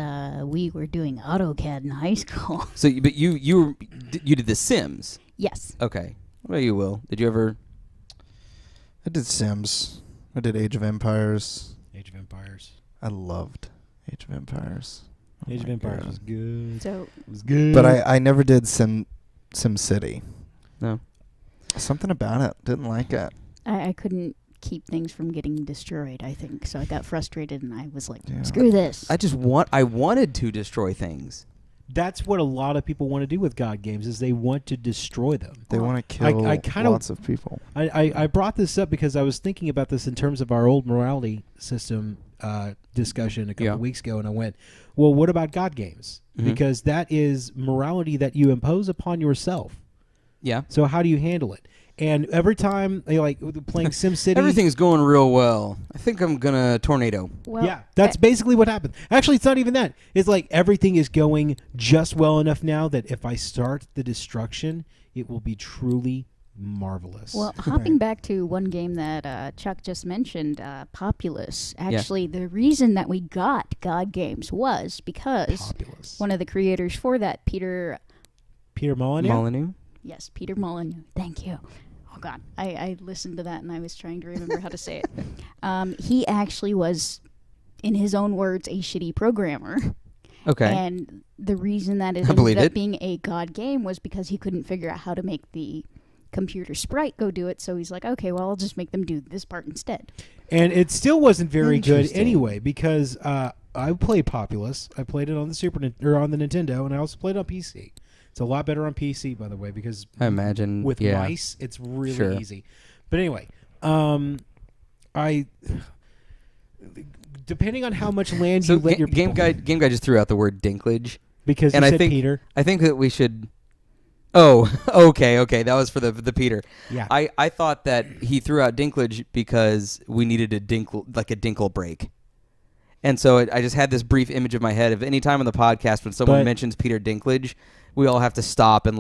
[SPEAKER 3] we were doing AutoCAD in high school.
[SPEAKER 1] So, but you did The Sims.
[SPEAKER 3] Yes.
[SPEAKER 1] Okay. What about you, Will? Did you ever?
[SPEAKER 2] I did Sims. I did Age of Empires.
[SPEAKER 4] Age of Empires.
[SPEAKER 2] I loved Age of Empires. Oh
[SPEAKER 4] Age of
[SPEAKER 2] my
[SPEAKER 4] Empires
[SPEAKER 2] God.
[SPEAKER 4] was good.
[SPEAKER 3] So
[SPEAKER 4] It was good.
[SPEAKER 2] But I never did SimCity.
[SPEAKER 1] No.
[SPEAKER 2] Something about it. Didn't like it.
[SPEAKER 3] I couldn't keep things from getting destroyed, I think. So I got frustrated and I was like,
[SPEAKER 2] Yeah.
[SPEAKER 3] screw this.
[SPEAKER 1] I wanted to destroy things.
[SPEAKER 4] That's what a lot of people want to do with God games, is they want to destroy them.
[SPEAKER 2] They want to
[SPEAKER 4] I
[SPEAKER 2] kill
[SPEAKER 4] kinda-
[SPEAKER 2] lots of people.
[SPEAKER 4] I brought this up because I was thinking about this in terms of our old morality system discussion a couple of weeks ago, and I went, well, what about God games?
[SPEAKER 1] Mhm.
[SPEAKER 4] Because that is morality that you impose upon yourself.
[SPEAKER 1] Yeah.
[SPEAKER 4] So how do you handle it? And every time they playing SimCity,
[SPEAKER 1] Everything's going real well. I think I'm gonna tornado.
[SPEAKER 3] Well,
[SPEAKER 4] yeah, that's basically what happened. Actually, it's not even that. It's like everything is going just well enough now that if I start the destruction, it will be truly marvelous.
[SPEAKER 3] Well, hopping back to one game that Chuck just mentioned, Populous. Actually, the reason that we got God games was because
[SPEAKER 4] Populous.
[SPEAKER 3] one of the creators for that, Peter
[SPEAKER 4] Molyneux?
[SPEAKER 1] Molyneux?
[SPEAKER 3] Yes, Peter Molyneux. Thank you. Oh, God. I listened to that and I was trying to remember how to say it. He actually was, in his own words, a shitty programmer.
[SPEAKER 1] Okay.
[SPEAKER 3] And the reason that it
[SPEAKER 1] I believe
[SPEAKER 3] ended up
[SPEAKER 1] it.
[SPEAKER 3] being a God game was because he couldn't figure out how to make the computer sprite go do it. So he's like, okay, well, I'll just make them do this part instead.
[SPEAKER 4] And it still wasn't very good
[SPEAKER 2] Interesting.
[SPEAKER 4] anyway, because I played Populous. I played it on the on the Nintendo, and I also played it on PC. It's a lot better on PC, by the way, because
[SPEAKER 1] I imagine
[SPEAKER 4] with
[SPEAKER 1] yeah.
[SPEAKER 4] mice, it's really
[SPEAKER 1] Sure.
[SPEAKER 4] easy. But anyway, depending on how much land
[SPEAKER 1] So
[SPEAKER 4] you let your
[SPEAKER 1] game
[SPEAKER 4] people,
[SPEAKER 1] guy just threw out the word dinklage,
[SPEAKER 4] because
[SPEAKER 1] and
[SPEAKER 4] you
[SPEAKER 1] I
[SPEAKER 4] said
[SPEAKER 1] think
[SPEAKER 4] Peter.
[SPEAKER 1] I think that we should. Oh, okay. That was for the Peter.
[SPEAKER 4] Yeah.
[SPEAKER 1] I thought that he threw out dinklage because we needed a dinkle break. And so I just had this brief image of my head of any time on the podcast when someone
[SPEAKER 4] But-
[SPEAKER 1] mentions Peter Dinklage, we all have to stop and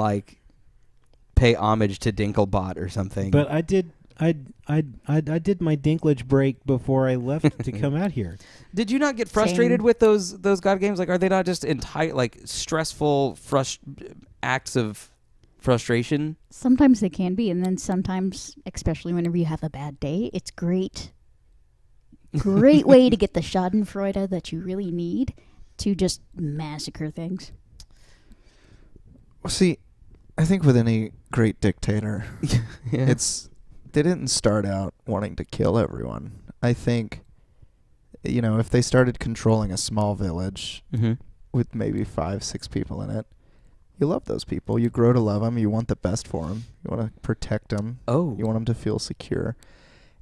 [SPEAKER 1] pay homage to Dinklebot or something.
[SPEAKER 4] But I did my dinklage break before I left to come out here.
[SPEAKER 1] Did you not get frustrated
[SPEAKER 3] Same.
[SPEAKER 1] with those God games? Are they not just entire stressful acts of frustration?
[SPEAKER 3] Sometimes they can be, and then sometimes, especially whenever you have a bad day, it's great. Great way to get the schadenfreude that you really need to just massacre things.
[SPEAKER 2] Well, see, I think with any great dictator,
[SPEAKER 1] Yeah.
[SPEAKER 2] they didn't start out wanting to kill everyone. I think, if they started controlling a small village
[SPEAKER 1] Mm-hmm.
[SPEAKER 2] with maybe 5-6 people in it, you love those people. You grow to love them. You want the best for them. You want to protect them.
[SPEAKER 1] Oh.
[SPEAKER 2] You want them to feel secure.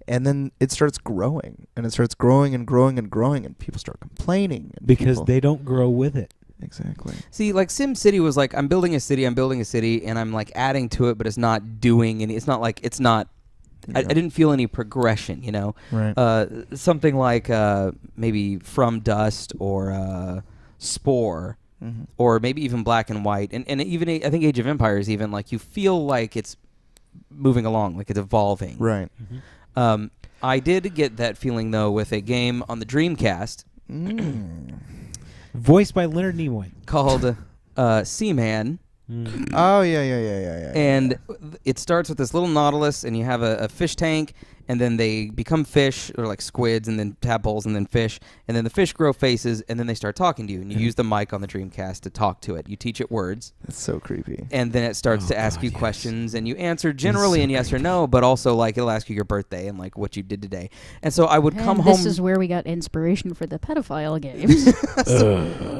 [SPEAKER 2] And then it starts growing, and it starts growing and growing and growing, and people start complaining. And
[SPEAKER 4] Because
[SPEAKER 2] people-
[SPEAKER 4] they don't grow with it.
[SPEAKER 2] Exactly.
[SPEAKER 1] See, SimCity was I'm building a city, and I'm adding to it, but it's not doing any. It's not I didn't feel any progression,
[SPEAKER 2] Right.
[SPEAKER 1] Something like maybe From Dust or Spore,
[SPEAKER 2] Mm-hmm.
[SPEAKER 1] or maybe even Black and White, and even I think Age of Empires. Even you feel like it's moving along, like it's evolving.
[SPEAKER 2] Right.
[SPEAKER 1] I did get that feeling though with a game on the Dreamcast
[SPEAKER 4] Voiced by Leonard Nimoy.
[SPEAKER 1] called Seaman.
[SPEAKER 2] Oh yeah.
[SPEAKER 1] And it starts with this little nautilus, and you have a fish tank, and then they become fish, or like squids, and then tadpoles, and then fish, and then the fish grow faces, and then they start talking to you, and you use the mic on the Dreamcast to talk to it. You teach it words.
[SPEAKER 2] That's so creepy.
[SPEAKER 1] And then it starts to ask you questions, and you answer generally in yes or no, but also like it'll ask you your birthday and like what you did today. And so I would come home.
[SPEAKER 3] This is where we got inspiration for the pedophile games.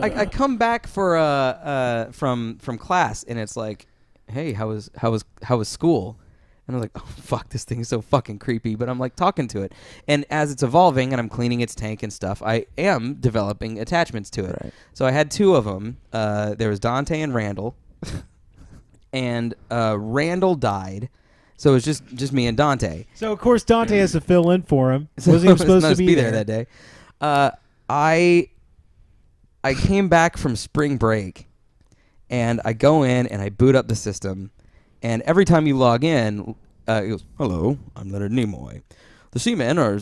[SPEAKER 1] I come back for from class, and it's like, hey, how was school? And I was like, oh, fuck, this thing is so fucking creepy. But I'm like talking to it. And as it's evolving and I'm cleaning its tank and stuff, I am developing attachments to it.
[SPEAKER 2] Right.
[SPEAKER 1] So I had two of them. There was Dante and Randall. And Randall died. So it was just me and Dante.
[SPEAKER 4] So, of course, Dante has to fill in for him.
[SPEAKER 1] So
[SPEAKER 4] Wasn't even supposed
[SPEAKER 1] not
[SPEAKER 4] to be
[SPEAKER 1] there that day. I came back from spring break, and I go in and I boot up the system. And every time you log in, it goes, hello, I'm Leonard Nimoy. The seamen are,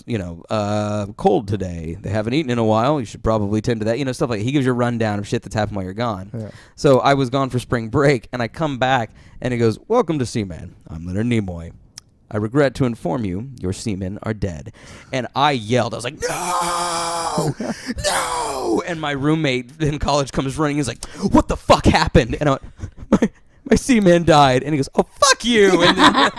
[SPEAKER 1] cold today. They haven't eaten in a while. You should probably tend to that. Stuff like that. He gives you a rundown of shit that's happened while you're gone.
[SPEAKER 2] Yeah.
[SPEAKER 1] So I was gone for spring break, and I come back, and it goes, welcome to Seaman. I'm Leonard Nimoy. I regret to inform you, your seamen are dead. And I yelled. I was like, no! No! And my roommate in college comes running. He's like, what the fuck happened? And I went, my seaman died. And he goes, oh, fuck you! And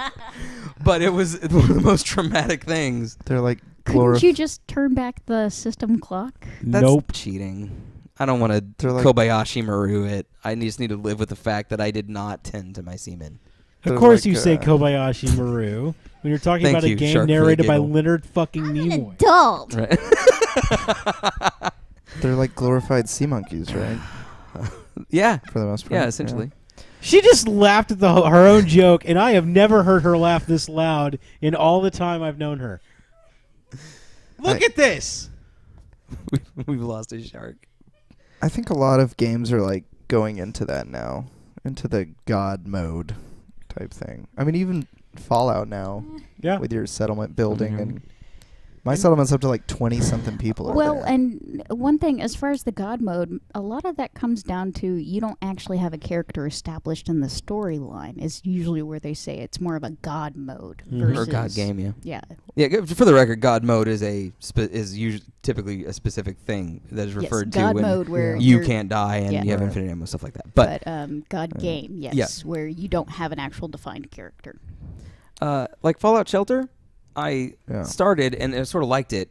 [SPEAKER 1] but it was one of the most traumatic things.
[SPEAKER 2] They're like
[SPEAKER 3] Couldn't you just turn back the system clock?
[SPEAKER 1] That's
[SPEAKER 4] Nope.
[SPEAKER 1] cheating. I don't want to
[SPEAKER 2] like
[SPEAKER 1] Kobayashi Maru it. I just need to live with the fact that I did not tend to my semen.
[SPEAKER 4] Of course
[SPEAKER 2] like,
[SPEAKER 4] you say Kobayashi Maru when you're talking
[SPEAKER 1] Thank
[SPEAKER 4] about a
[SPEAKER 1] you,
[SPEAKER 4] game
[SPEAKER 1] Shark, for the
[SPEAKER 4] narrated by
[SPEAKER 1] giggle.
[SPEAKER 4] Leonard fucking
[SPEAKER 3] I'm an
[SPEAKER 4] Nimoy.
[SPEAKER 3] adult.
[SPEAKER 1] Right.
[SPEAKER 2] They're like glorified sea monkeys, right?
[SPEAKER 1] Yeah.
[SPEAKER 2] For the most part.
[SPEAKER 1] Yeah, essentially.
[SPEAKER 4] She just laughed at her own joke, and I have never heard her laugh this loud in all the time I've known her. Look at this.
[SPEAKER 1] We've lost a shark.
[SPEAKER 2] I think a lot of games are like going into that now, into the God mode type thing. I mean, even Fallout now,
[SPEAKER 4] Yeah.
[SPEAKER 2] with your settlement building, and my settlement's up to like 20-something people.
[SPEAKER 3] Well,
[SPEAKER 2] there.
[SPEAKER 3] and one thing, as far as the God mode, a lot of that comes down to you don't actually have a character established in the storyline. Is usually where they say it's more of a God mode versus
[SPEAKER 1] Or God game, yeah.
[SPEAKER 3] Yeah.
[SPEAKER 1] Yeah, for the record, God mode is usually typically a specific thing that is referred to
[SPEAKER 3] God
[SPEAKER 1] when
[SPEAKER 3] mode where
[SPEAKER 1] you
[SPEAKER 3] you're-
[SPEAKER 1] can't die and
[SPEAKER 3] Yeah.
[SPEAKER 1] you have infinite ammo, stuff like that. But
[SPEAKER 3] God game, yes,
[SPEAKER 1] Yeah.
[SPEAKER 3] where you don't have an actual defined character.
[SPEAKER 1] like Fallout Shelter, I
[SPEAKER 2] Yeah.
[SPEAKER 1] started and I sort of liked it,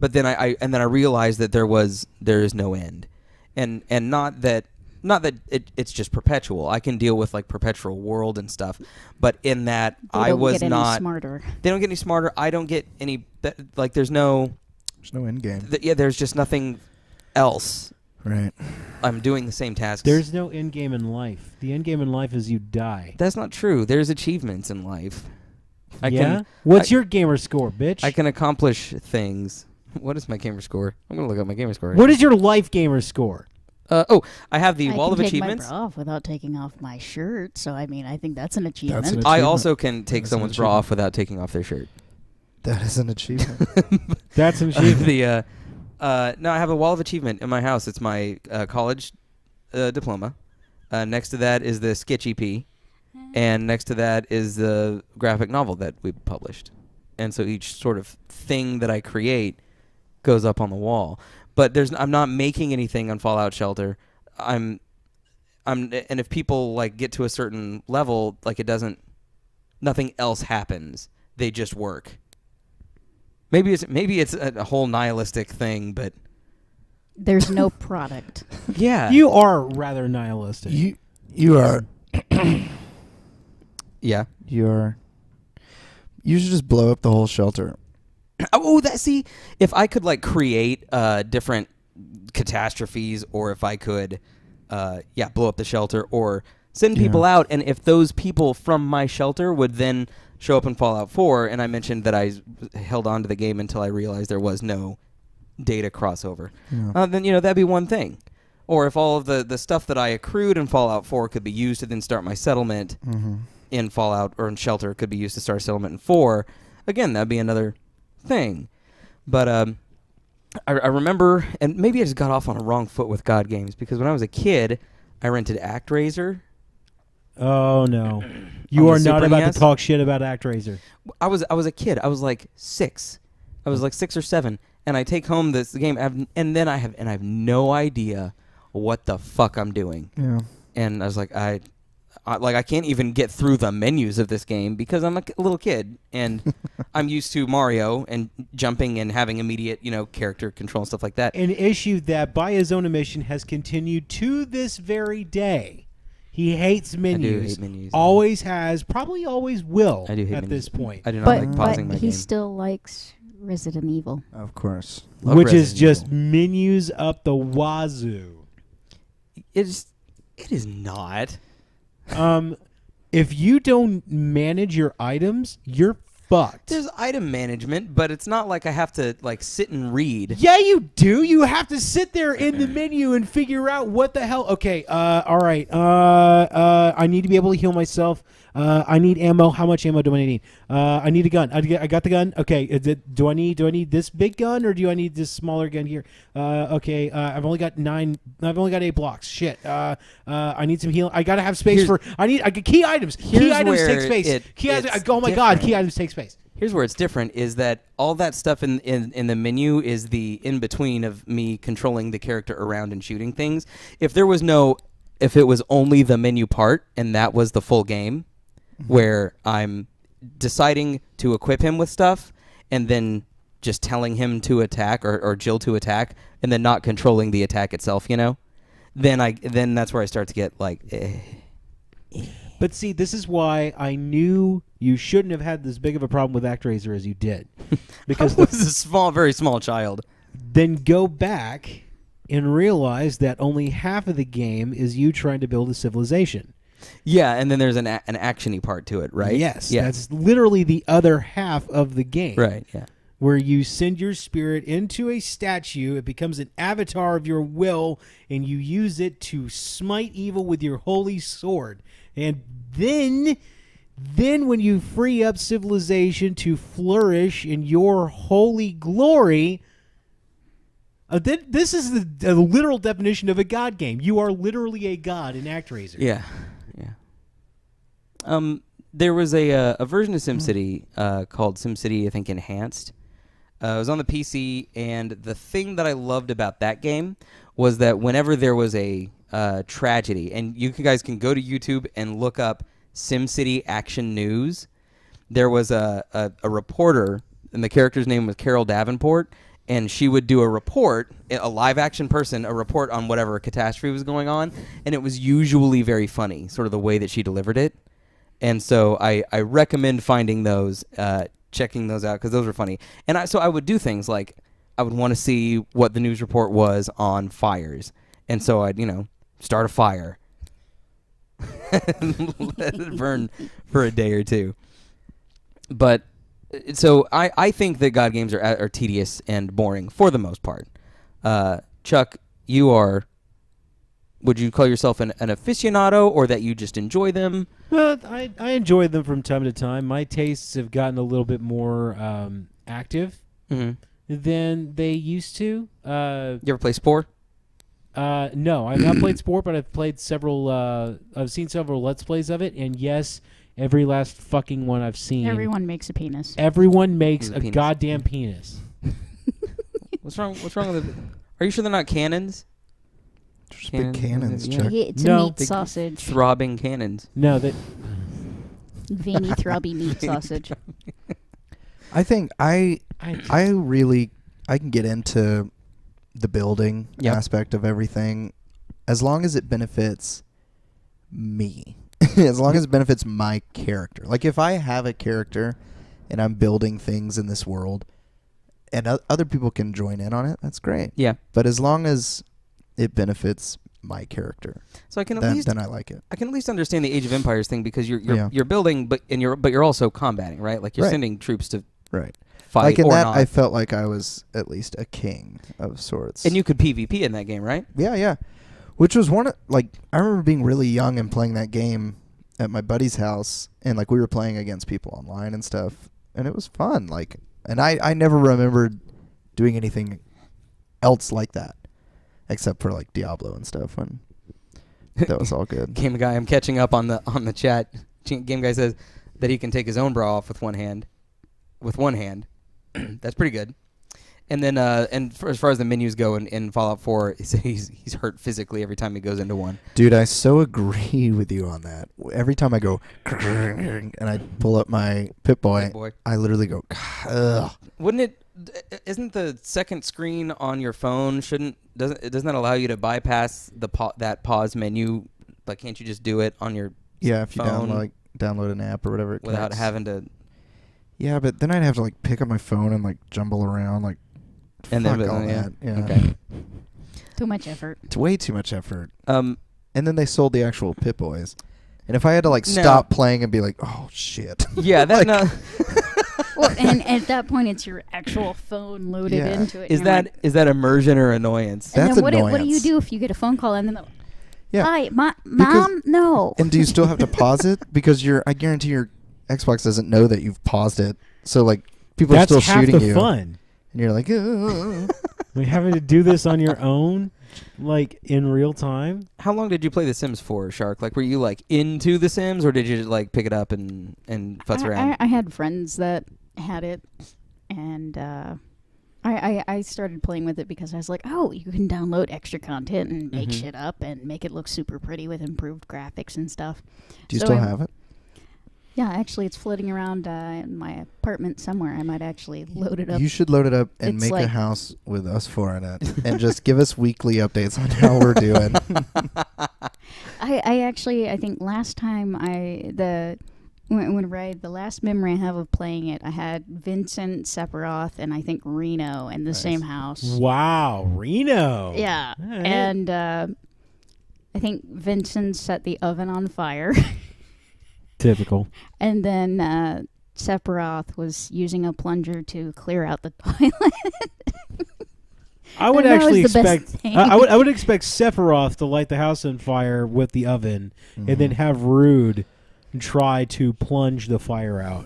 [SPEAKER 1] but then I realized that there is no end, and not that it's just perpetual. I can deal with like perpetual world and stuff, but in that
[SPEAKER 3] They
[SPEAKER 1] I
[SPEAKER 3] don't
[SPEAKER 1] was
[SPEAKER 3] get
[SPEAKER 1] not.
[SPEAKER 3] any smarter.
[SPEAKER 1] They don't get any smarter. I don't get any. Like there's no.
[SPEAKER 2] There's no end game.
[SPEAKER 1] There's just nothing else.
[SPEAKER 2] Right.
[SPEAKER 1] I'm doing the same tasks.
[SPEAKER 4] There's no end game in life. The end game in life is you die.
[SPEAKER 1] That's not true. There's achievements in life.
[SPEAKER 4] What's your gamer score, bitch?
[SPEAKER 1] I can accomplish things. What is my gamer score? I'm gonna look up my gamer score.
[SPEAKER 4] What is your life gamer score?
[SPEAKER 1] I have the
[SPEAKER 3] I
[SPEAKER 1] wall
[SPEAKER 3] can
[SPEAKER 1] of
[SPEAKER 3] take
[SPEAKER 1] achievements.
[SPEAKER 3] my bra off without taking off my shirt, so I mean, I think that's an achievement.
[SPEAKER 2] an
[SPEAKER 1] I
[SPEAKER 2] achievement.
[SPEAKER 1] also can take
[SPEAKER 2] That's an
[SPEAKER 1] someone's bra
[SPEAKER 2] achievement.
[SPEAKER 1] off without taking off their shirt.
[SPEAKER 2] That is an achievement.
[SPEAKER 4] That's an achievement.
[SPEAKER 1] No, I have a wall of achievement in my house. It's my college diploma. Next to that is the sketch EP, and next to that is the graphic novel that we published. And so each sort of thing that I create goes up on the wall. But I'm not making anything on Fallout Shelter. And if people like get to a certain level, like nothing else happens. They just work. Maybe it's a whole nihilistic thing, but
[SPEAKER 3] There's no product.
[SPEAKER 1] yeah,
[SPEAKER 4] You are rather nihilistic.
[SPEAKER 2] You are.
[SPEAKER 1] yeah.
[SPEAKER 2] You should just blow up the whole shelter.
[SPEAKER 1] Oh, if I could like create different catastrophes, or if I could, blow up the shelter or send people out, and if those people from my shelter would then show up in Fallout 4, and I mentioned that I held on to the game until I realized there was no data crossover, then that'd be one thing. Or if all of the stuff that I accrued in Fallout 4 could be used to then start my settlement in Fallout or in Shelter could be used to start a settlement in 4, again, that'd be another thing. But I remember, and maybe I just got off on a wrong foot with God games because when I was a kid, I rented ActRaiser.
[SPEAKER 4] Oh no, you
[SPEAKER 1] On
[SPEAKER 4] are
[SPEAKER 1] the
[SPEAKER 4] not
[SPEAKER 1] Super
[SPEAKER 4] about
[SPEAKER 1] NES?
[SPEAKER 4] to talk shit about ActRaiser.
[SPEAKER 1] I was a kid. I was like 6. I was like 6 or 7, and I take home this game, and then I have no idea what the fuck I'm doing.
[SPEAKER 2] Yeah.
[SPEAKER 1] And I was like, I can't even get through the menus of this game because I'm a little kid and I'm used to Mario and jumping and having immediate, character control and stuff like that.
[SPEAKER 4] An issue that, by his own admission, has continued to this very day. He hates menus.
[SPEAKER 1] hate menus.
[SPEAKER 4] Always has, probably always will.
[SPEAKER 1] I do hate
[SPEAKER 4] at
[SPEAKER 1] menus.
[SPEAKER 4] this point.
[SPEAKER 1] I do not
[SPEAKER 3] But
[SPEAKER 1] like pausing
[SPEAKER 3] but
[SPEAKER 1] my
[SPEAKER 3] he
[SPEAKER 1] game.
[SPEAKER 3] still likes Resident Evil.
[SPEAKER 2] Of course.
[SPEAKER 1] Love
[SPEAKER 4] Which is
[SPEAKER 1] Resident
[SPEAKER 4] just
[SPEAKER 1] Evil.
[SPEAKER 4] menus up the wazoo.
[SPEAKER 1] It is not.
[SPEAKER 4] If you don't manage your items, you're fucked.
[SPEAKER 1] There's item management, but it's not like I have to sit and read.
[SPEAKER 4] Yeah, you do. You have to sit there in the menu and figure out what the hell. Okay, all right. I need to be able to heal myself. I need ammo. How much ammo do I need? I need a gun. I got the gun. Okay. Do I need this big gun or do I need this smaller gun here? Okay. I've only got 8 blocks. Shit. I need some healing. I gotta have space I need key items. Key
[SPEAKER 1] Here's
[SPEAKER 4] items take
[SPEAKER 1] where
[SPEAKER 4] space. Key items.
[SPEAKER 1] it's
[SPEAKER 4] Oh my god.
[SPEAKER 1] different.
[SPEAKER 4] Key items take space.
[SPEAKER 1] Here's where it's different: is that all that stuff in the menu is the in between of me controlling the character around and shooting things. If it was only the menu part and that was the full game, where I'm deciding to equip him with stuff and then just telling him to attack or Jill to attack and then not controlling the attack itself, then that's where I start to get
[SPEAKER 4] But see, this is why I knew you shouldn't have had this big of a problem with ActRaiser as you did. Because
[SPEAKER 1] I was a very small child.
[SPEAKER 4] then go back and realize that only half of the game is you trying to build a civilization.
[SPEAKER 1] Yeah, and then there's an action-y part to it, right?
[SPEAKER 4] Yes,
[SPEAKER 1] Yeah.
[SPEAKER 4] that's literally the other half of the game.
[SPEAKER 1] Right, yeah.
[SPEAKER 4] Where you send your spirit into a statue, it becomes an avatar of your will, and you use it to smite evil with your holy sword. And then when you free up civilization to flourish in your holy glory, this is the literal definition of a god game. You are literally a god in ActRaiser.
[SPEAKER 1] Yeah, yeah. There was a version of SimCity called SimCity, I think, Enhanced. It was on the PC, and the thing that I loved about that game was that whenever there was a tragedy, and you guys can go to YouTube and look up SimCity Action News, there was a reporter, and the character's name was Carol Davenport, and she would do a report, a live-action person, a report on whatever catastrophe was going on, and it was usually very funny, sort of the way that she delivered it. And so I recommend finding those, checking those out, because those were funny. And so I would do things like I would want to see what the news report was on fires. And so I'd, start a fire. Let it burn for a day or two. But so I think that God games are tedious and boring for the most part. Chuck, would you call yourself an aficionado, or that you just enjoy them?
[SPEAKER 4] Well, I enjoy them from time to time. My tastes have gotten a little bit more active than they used to.
[SPEAKER 1] You ever play Spore?
[SPEAKER 4] No, I've not played Sport, but I've played several. I've seen several Let's Plays of it, and yes, every last fucking one I've seen.
[SPEAKER 3] Everyone makes a penis.
[SPEAKER 4] Everyone makes a
[SPEAKER 1] Penis.
[SPEAKER 4] goddamn penis.
[SPEAKER 1] What's wrong with it? Are you sure they're not cannons?
[SPEAKER 2] Just big cannons,
[SPEAKER 1] yeah.
[SPEAKER 2] Chuck.
[SPEAKER 3] It's
[SPEAKER 4] No.
[SPEAKER 3] a meat
[SPEAKER 1] Big
[SPEAKER 3] sausage.
[SPEAKER 1] Throbbing cannons.
[SPEAKER 4] No, that
[SPEAKER 3] Veiny, throbby meat sausage.
[SPEAKER 2] I think I can get into the building
[SPEAKER 1] Yep.
[SPEAKER 2] aspect of everything as long as it benefits me. As long as it benefits my character. Like if I have a character and I'm building things in this world and other people can join in on it, that's great.
[SPEAKER 1] Yeah.
[SPEAKER 2] But as long as it benefits my character,
[SPEAKER 1] So I can
[SPEAKER 2] then I like it.
[SPEAKER 1] I can at least understand the Age of Empires thing, because you're
[SPEAKER 2] Yeah.
[SPEAKER 1] you're building, but you're also combating, right? Like you're
[SPEAKER 2] Right.
[SPEAKER 1] sending troops to
[SPEAKER 2] Right.
[SPEAKER 1] fight
[SPEAKER 2] Like in
[SPEAKER 1] or
[SPEAKER 2] that,
[SPEAKER 1] not.
[SPEAKER 2] I felt like I was at least a king of sorts.
[SPEAKER 1] And you could PvP in that game, right?
[SPEAKER 2] Yeah. Which was one of, I remember being really young and playing that game at my buddy's house, and we were playing against people online and stuff, and it was fun. And I never remembered doing anything else like that, except for like Diablo and stuff. When that was all good.
[SPEAKER 1] Game Guy, I'm catching up on the chat. Game Guy says that he can take his own bra off with one hand. That's pretty good. And then, as far as the menus go in Fallout 4, he's hurt physically every time he goes into one.
[SPEAKER 2] Dude, I so agree with you on that. Every time I go and I pull up my Pip-Boy, I literally go, ugh.
[SPEAKER 1] Wouldn't it? Isn't the second screen on your phone doesn't that allow you to bypass that pause menu? Like, can't you just do it on your
[SPEAKER 2] if you
[SPEAKER 1] phone
[SPEAKER 2] download an app or whatever it
[SPEAKER 1] without
[SPEAKER 2] connects.
[SPEAKER 1] having to?
[SPEAKER 2] Yeah, but then I'd have to like pick up my phone and like jumble around like.
[SPEAKER 1] And
[SPEAKER 2] fuck
[SPEAKER 1] then
[SPEAKER 2] all
[SPEAKER 1] yeah.
[SPEAKER 2] that. Yeah.
[SPEAKER 1] Okay.
[SPEAKER 3] Too much effort.
[SPEAKER 2] It's way too much effort.
[SPEAKER 1] And
[SPEAKER 2] then they sold the actual Pip-Boys. And if I had to like stop playing and be like, oh shit.
[SPEAKER 1] Yeah, that
[SPEAKER 3] Well, and at that point, it's your actual phone loaded into it.
[SPEAKER 1] Is that immersion or annoyance?
[SPEAKER 3] And
[SPEAKER 2] That's
[SPEAKER 3] then what
[SPEAKER 2] annoyance.
[SPEAKER 3] do you do if you get a phone call and then
[SPEAKER 2] Yeah.
[SPEAKER 3] hi, mom, no.
[SPEAKER 2] And do you still have to pause it? Because I guarantee your Xbox doesn't know that you've paused it. So like people
[SPEAKER 4] That's
[SPEAKER 2] are still
[SPEAKER 4] half
[SPEAKER 2] shooting
[SPEAKER 4] the
[SPEAKER 2] you.
[SPEAKER 4] fun.
[SPEAKER 2] And you're like, ugh.
[SPEAKER 4] Like having to do this on your own, like in real time.
[SPEAKER 1] How long did you play The Sims for, Shark? Like, were you like into The Sims, or did you like pick it up and futz around?
[SPEAKER 3] I had friends that had it, and I started playing with it because I was like, oh, you can download extra content and make shit up and make it look super pretty with improved graphics and stuff.
[SPEAKER 2] Do you
[SPEAKER 3] So
[SPEAKER 2] still have it?
[SPEAKER 3] Yeah, actually, it's floating around in my apartment somewhere. I might actually load it up.
[SPEAKER 2] You should load it up and
[SPEAKER 3] It's
[SPEAKER 2] make a
[SPEAKER 3] like-
[SPEAKER 2] house with us four in it, and just give us weekly updates on how we're doing.
[SPEAKER 3] I think last time the last memory I have of playing it, I had Vincent, Sephiroth, and I think Reno in the same house.
[SPEAKER 4] Wow, Reno.
[SPEAKER 3] Yeah,
[SPEAKER 4] All right.
[SPEAKER 3] and I think Vincent set the oven on fire,
[SPEAKER 4] Typical.
[SPEAKER 3] and then Sephiroth was using a plunger to clear out the toilet.
[SPEAKER 4] I would
[SPEAKER 3] And that was
[SPEAKER 4] actually
[SPEAKER 3] the best
[SPEAKER 4] expect.
[SPEAKER 3] thing.
[SPEAKER 4] I would expect Sephiroth to light the house on fire with the oven, and then have Rude try to plunge the fire out.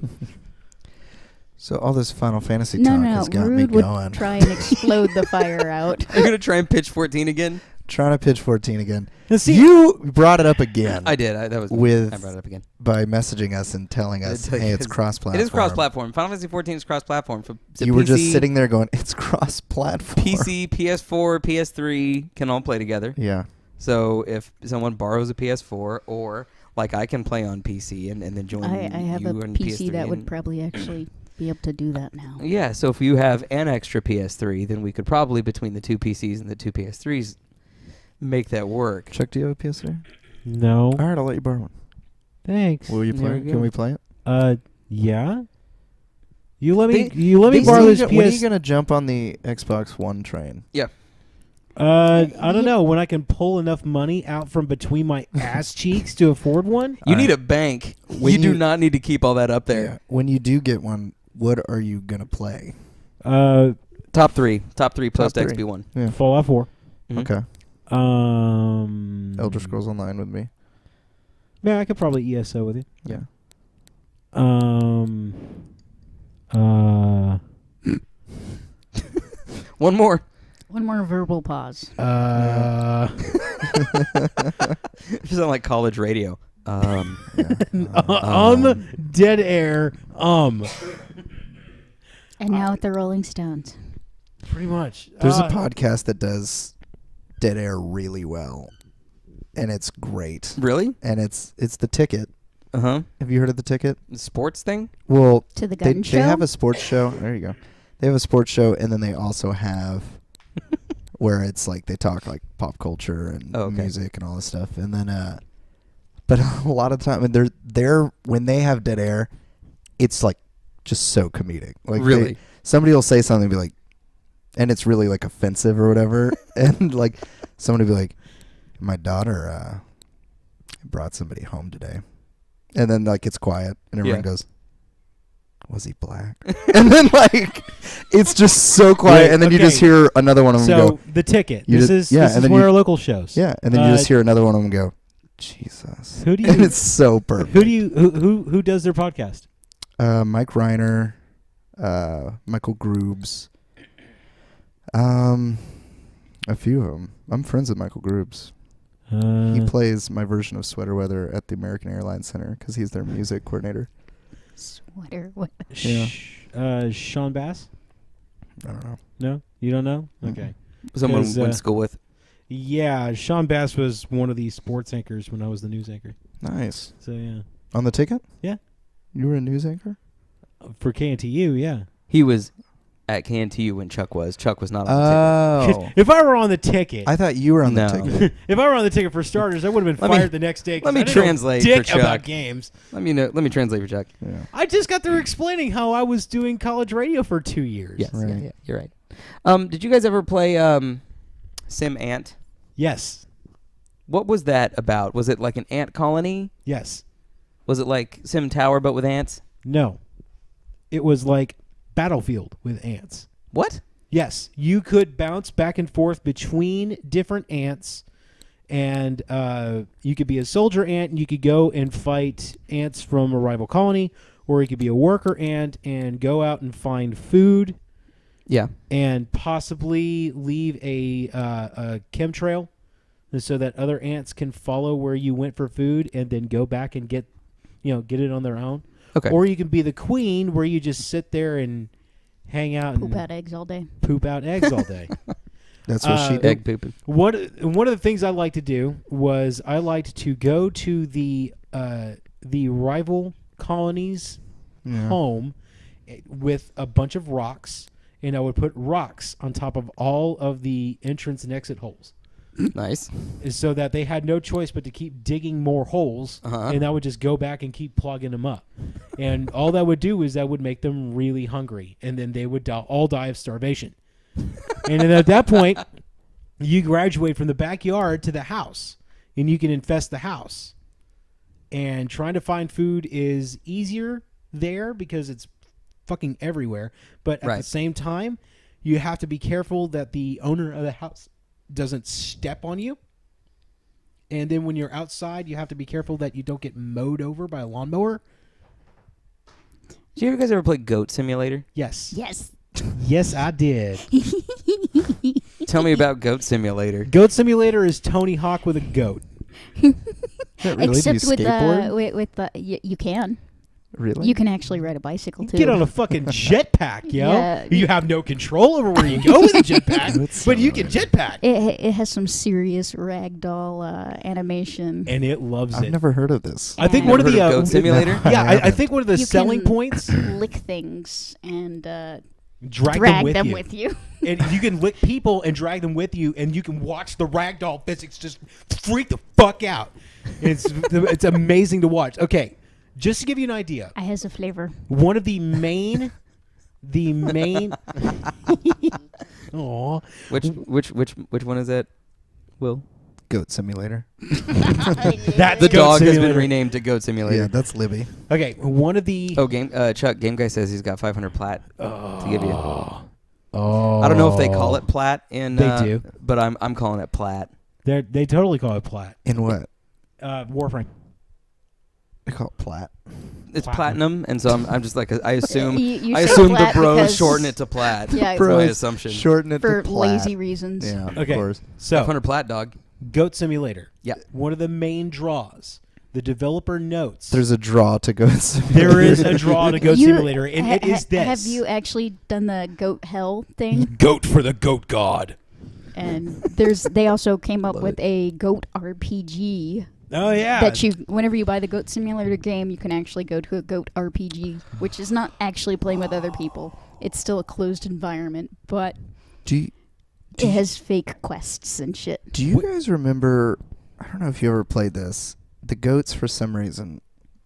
[SPEAKER 2] So all this Final Fantasy
[SPEAKER 3] no,
[SPEAKER 2] talk
[SPEAKER 3] no,
[SPEAKER 2] has got me
[SPEAKER 3] Rude would
[SPEAKER 2] going.
[SPEAKER 3] try and explode the fire out.
[SPEAKER 1] You're gonna try and pitch 14 again?
[SPEAKER 2] Trying to pitch 14 again.
[SPEAKER 4] Now, see,
[SPEAKER 2] You brought it up again.
[SPEAKER 1] I did. I brought it up again.
[SPEAKER 2] By messaging us and telling us, hey, it's cross-platform.
[SPEAKER 1] It is cross-platform. Final Fantasy 14 is cross-platform. So
[SPEAKER 2] You were just
[SPEAKER 1] PC,
[SPEAKER 2] sitting there going, it's cross-platform.
[SPEAKER 1] PC, PS4, PS3 can all play together.
[SPEAKER 2] Yeah.
[SPEAKER 1] So if someone borrows a PS4, or like I can play on PC and then join
[SPEAKER 3] I have a
[SPEAKER 1] you and
[SPEAKER 3] PC
[SPEAKER 1] PS3
[SPEAKER 3] that would
[SPEAKER 1] and-
[SPEAKER 3] probably actually be able to do that now.
[SPEAKER 1] Yeah, so if you have an extra PS3, then we could probably, between the two PCs and the two PS3s, make that work.
[SPEAKER 2] Chuck, do you have a PS3?
[SPEAKER 4] no,
[SPEAKER 2] All right, I'll let you borrow one.
[SPEAKER 4] thanks.
[SPEAKER 2] Will you play
[SPEAKER 1] There
[SPEAKER 2] it?
[SPEAKER 1] we
[SPEAKER 2] Can
[SPEAKER 1] go.
[SPEAKER 2] we play it?
[SPEAKER 4] Yeah. You let me.
[SPEAKER 1] They-
[SPEAKER 4] You let me
[SPEAKER 1] they
[SPEAKER 4] borrow
[SPEAKER 1] seem
[SPEAKER 4] this
[SPEAKER 1] to-
[SPEAKER 2] When are you
[SPEAKER 4] PS.
[SPEAKER 2] going to jump on the Xbox One train?
[SPEAKER 4] I don't know when I can pull enough money out from between my ass cheeks to afford one.
[SPEAKER 1] You
[SPEAKER 2] All
[SPEAKER 1] need
[SPEAKER 2] right.
[SPEAKER 1] a bank.
[SPEAKER 2] When
[SPEAKER 1] You do
[SPEAKER 2] you-
[SPEAKER 1] not need to keep all that up there.
[SPEAKER 2] Yeah. When you do get one, what are you going to play?
[SPEAKER 1] Top three post
[SPEAKER 2] three.
[SPEAKER 1] XP1.
[SPEAKER 2] Yeah.
[SPEAKER 4] Fallout 4.
[SPEAKER 1] Mhm.
[SPEAKER 2] Okay. Elder Scrolls Online with me.
[SPEAKER 4] Yeah, I could probably ESO with you.
[SPEAKER 2] Yeah.
[SPEAKER 1] One more.
[SPEAKER 3] One more verbal pause.
[SPEAKER 1] You sound like college radio.
[SPEAKER 2] Yeah.
[SPEAKER 4] Dead air.
[SPEAKER 3] And now with the Rolling Stones.
[SPEAKER 4] Pretty much.
[SPEAKER 2] There's a podcast that does dead air really well, and it's great.
[SPEAKER 1] Really?
[SPEAKER 2] And it's The Ticket.
[SPEAKER 1] Uh-huh.
[SPEAKER 2] Have you heard of The Ticket?
[SPEAKER 1] Sports thing?
[SPEAKER 2] Well,
[SPEAKER 3] To the
[SPEAKER 2] they
[SPEAKER 3] gun show.
[SPEAKER 2] they have a sports show. There you go. They have a sports show, and then they also have where it's like they talk like pop culture and
[SPEAKER 1] Oh, okay.
[SPEAKER 2] music and all this stuff. And then, but a lot of time they're when they have dead air, it's like just so comedic. Like
[SPEAKER 1] Really?
[SPEAKER 2] somebody will say something and be like, and it's really like offensive or whatever, and like somebody will be like, my daughter brought somebody home today, and then like it's quiet and everyone
[SPEAKER 1] Yeah.
[SPEAKER 2] goes, was he black? And then like it's just so quiet,
[SPEAKER 4] Wait,
[SPEAKER 2] and then you
[SPEAKER 4] okay.
[SPEAKER 2] just hear another one of them
[SPEAKER 4] So
[SPEAKER 2] go,
[SPEAKER 4] the ticket.
[SPEAKER 2] You
[SPEAKER 4] This
[SPEAKER 2] just-
[SPEAKER 4] is
[SPEAKER 2] yeah,
[SPEAKER 4] this
[SPEAKER 2] and
[SPEAKER 4] is
[SPEAKER 2] then
[SPEAKER 4] one
[SPEAKER 2] you-
[SPEAKER 4] of our local shows.
[SPEAKER 2] yeah, and then you just
[SPEAKER 4] Uh,
[SPEAKER 2] hear another one of them go, Jesus.
[SPEAKER 4] Who do
[SPEAKER 2] And
[SPEAKER 4] you?
[SPEAKER 2] it's so perfect.
[SPEAKER 4] Who does their podcast?
[SPEAKER 2] Mike Reiner, Michael Groobs. A few of them. I'm friends with Michael Groobs. He plays my version of Sweater Weather at the American Airlines Center because he's their music coordinator.
[SPEAKER 3] Sweater weather.
[SPEAKER 2] Yeah.
[SPEAKER 4] Sean Bass?
[SPEAKER 2] I don't know.
[SPEAKER 4] No? You don't know?
[SPEAKER 2] Mm-mm.
[SPEAKER 4] Okay.
[SPEAKER 1] Someone
[SPEAKER 4] 'Cause,
[SPEAKER 1] went to school with.
[SPEAKER 4] Yeah, Sean Bass was one of the sports anchors when I was the news anchor.
[SPEAKER 2] Nice.
[SPEAKER 4] So, yeah.
[SPEAKER 2] On the ticket?
[SPEAKER 4] Yeah.
[SPEAKER 2] You were a news anchor?
[SPEAKER 4] For KNTU, yeah.
[SPEAKER 1] He was at KNTU when Chuck was. Chuck was not on the
[SPEAKER 2] Oh.
[SPEAKER 4] If I were on the ticket,
[SPEAKER 2] I thought you were on
[SPEAKER 1] No.
[SPEAKER 2] the ticket.
[SPEAKER 4] if I were on the ticket for starters, I would have been
[SPEAKER 1] Let me-
[SPEAKER 4] fired the next day. 'cause
[SPEAKER 1] let me
[SPEAKER 4] I didn't know
[SPEAKER 1] translate
[SPEAKER 4] dick
[SPEAKER 1] for Chuck.
[SPEAKER 4] about games.
[SPEAKER 1] ticket. Let me translate for Chuck.
[SPEAKER 2] Yeah.
[SPEAKER 4] I just got through explaining how I was doing college radio for 2 years.
[SPEAKER 1] Yes,
[SPEAKER 2] Right.
[SPEAKER 1] yeah, you're right. Did you guys ever play Sim Ant?
[SPEAKER 4] Yes.
[SPEAKER 1] What was that about? Was it like an ant colony?
[SPEAKER 4] Yes.
[SPEAKER 1] Was it like Sim Tower but with ants?
[SPEAKER 4] No. It was like Battlefield with ants.
[SPEAKER 1] What?
[SPEAKER 4] Yes, you could bounce back and forth between different ants, and you could be a soldier ant, and you could go and fight ants from a rival colony, or you could be a worker ant and go out and find food
[SPEAKER 1] Yeah.
[SPEAKER 4] and possibly leave a chemtrail so that other ants can follow where you went for food and then go back and get it on their own.
[SPEAKER 1] Okay.
[SPEAKER 4] Or you can be the queen where you just sit there and hang out
[SPEAKER 3] Poop
[SPEAKER 4] and
[SPEAKER 3] out eggs all day.
[SPEAKER 4] poop out eggs all day.
[SPEAKER 2] That's what she did.
[SPEAKER 1] Egg pooping.
[SPEAKER 4] One of the things I liked to do was I liked to go to the rival colony's
[SPEAKER 2] Yeah.
[SPEAKER 4] home with a bunch of rocks, and I would put rocks on top of all of the entrance and exit holes,
[SPEAKER 1] Nice.
[SPEAKER 4] so that they had no choice but to keep digging more holes,
[SPEAKER 1] Uh-huh.
[SPEAKER 4] and I would just go back and keep plugging them up. And all that would do is that would make them really hungry, and then they would all die of starvation. And then at that point, you graduate from the backyard to the house, and you can infest the house. And trying to find food is easier there because it's fucking everywhere. But at the
[SPEAKER 1] Right.
[SPEAKER 4] same time, you have to be careful that the owner of the house doesn't step on you. And then when you're outside, you have to be careful that you don't get mowed over by a lawnmower.
[SPEAKER 1] Did you guys ever play Goat Simulator?
[SPEAKER 4] Yes.
[SPEAKER 3] Yes.
[SPEAKER 4] Yes, I did.
[SPEAKER 1] Tell me about Goat Simulator.
[SPEAKER 4] Goat Simulator is Tony Hawk with a goat.
[SPEAKER 2] Is that really? Do you
[SPEAKER 3] Except with
[SPEAKER 2] skateboard?
[SPEAKER 3] with the you can.
[SPEAKER 2] Really?
[SPEAKER 3] You can actually ride a bicycle too.
[SPEAKER 4] Get on a fucking jetpack, yo.
[SPEAKER 3] Yeah.
[SPEAKER 4] You have no control over where you go with a jetpack,
[SPEAKER 2] That's
[SPEAKER 4] but
[SPEAKER 2] so
[SPEAKER 4] you can jetpack.
[SPEAKER 3] It has some serious ragdoll animation.
[SPEAKER 4] And it loves
[SPEAKER 2] I've
[SPEAKER 4] it.
[SPEAKER 2] never heard of this.
[SPEAKER 4] I think
[SPEAKER 3] Never
[SPEAKER 4] one of
[SPEAKER 1] heard
[SPEAKER 4] the
[SPEAKER 1] of Goat Simulator?
[SPEAKER 4] Yeah, I
[SPEAKER 2] haven't.
[SPEAKER 4] think one of the
[SPEAKER 3] You
[SPEAKER 4] selling
[SPEAKER 3] can
[SPEAKER 4] points
[SPEAKER 3] lick things and
[SPEAKER 4] drag
[SPEAKER 3] them
[SPEAKER 4] you.
[SPEAKER 3] with you.
[SPEAKER 4] And you can lick people and drag them with you, and you can watch the ragdoll physics just freak the fuck out. It's amazing to watch. Okay, just to give you an idea,
[SPEAKER 3] It has a flavor.
[SPEAKER 4] one of the main. Aw.
[SPEAKER 1] Which one is that? Will?
[SPEAKER 2] Goat Simulator.
[SPEAKER 4] That's
[SPEAKER 1] The
[SPEAKER 4] Goat
[SPEAKER 1] dog has been
[SPEAKER 4] Simulator.
[SPEAKER 1] renamed to Goat Simulator.
[SPEAKER 2] Yeah, that's Libby.
[SPEAKER 4] Okay, one of the.
[SPEAKER 1] Oh, Chuck, Game Guy says he's got 500 plat to give you.
[SPEAKER 4] Oh,
[SPEAKER 1] I don't know if they call it plat in.
[SPEAKER 4] They do.
[SPEAKER 1] But I'm calling it plat.
[SPEAKER 4] They totally call it plat.
[SPEAKER 2] In what?
[SPEAKER 4] Warframe.
[SPEAKER 2] They call it plat.
[SPEAKER 1] It's
[SPEAKER 4] Platinum.
[SPEAKER 1] platinum, and so I'm just like I assume
[SPEAKER 3] You
[SPEAKER 1] I
[SPEAKER 3] say
[SPEAKER 1] assume the
[SPEAKER 3] plat
[SPEAKER 1] bros
[SPEAKER 3] because-
[SPEAKER 1] shorten it to plat.
[SPEAKER 3] Yeah,
[SPEAKER 1] That's my
[SPEAKER 2] Bros
[SPEAKER 1] assumption.
[SPEAKER 2] Shorten it
[SPEAKER 3] for
[SPEAKER 2] to plat.
[SPEAKER 3] lazy reasons.
[SPEAKER 2] Yeah,
[SPEAKER 4] Okay.
[SPEAKER 2] of course.
[SPEAKER 4] So
[SPEAKER 1] 500 plat dog.
[SPEAKER 4] Goat Simulator.
[SPEAKER 1] Yeah.
[SPEAKER 4] One of the main draws. The developer notes
[SPEAKER 2] There's a draw to Goat Simulator.
[SPEAKER 4] there is a draw to Goat
[SPEAKER 3] You-
[SPEAKER 4] Simulator, and it is this.
[SPEAKER 3] Have you actually done the goat hell thing?
[SPEAKER 4] Goat for the goat god.
[SPEAKER 3] And they also came up with a goat RPG
[SPEAKER 4] Oh yeah.
[SPEAKER 3] that whenever you buy the Goat Simulator game, you can actually go to a goat RPG, which is not actually playing with other people. It's still a closed environment, but
[SPEAKER 2] Do you,
[SPEAKER 3] it has fake quests and shit.
[SPEAKER 2] do you guys remember? I don't know if you ever played this. The goats, for some reason,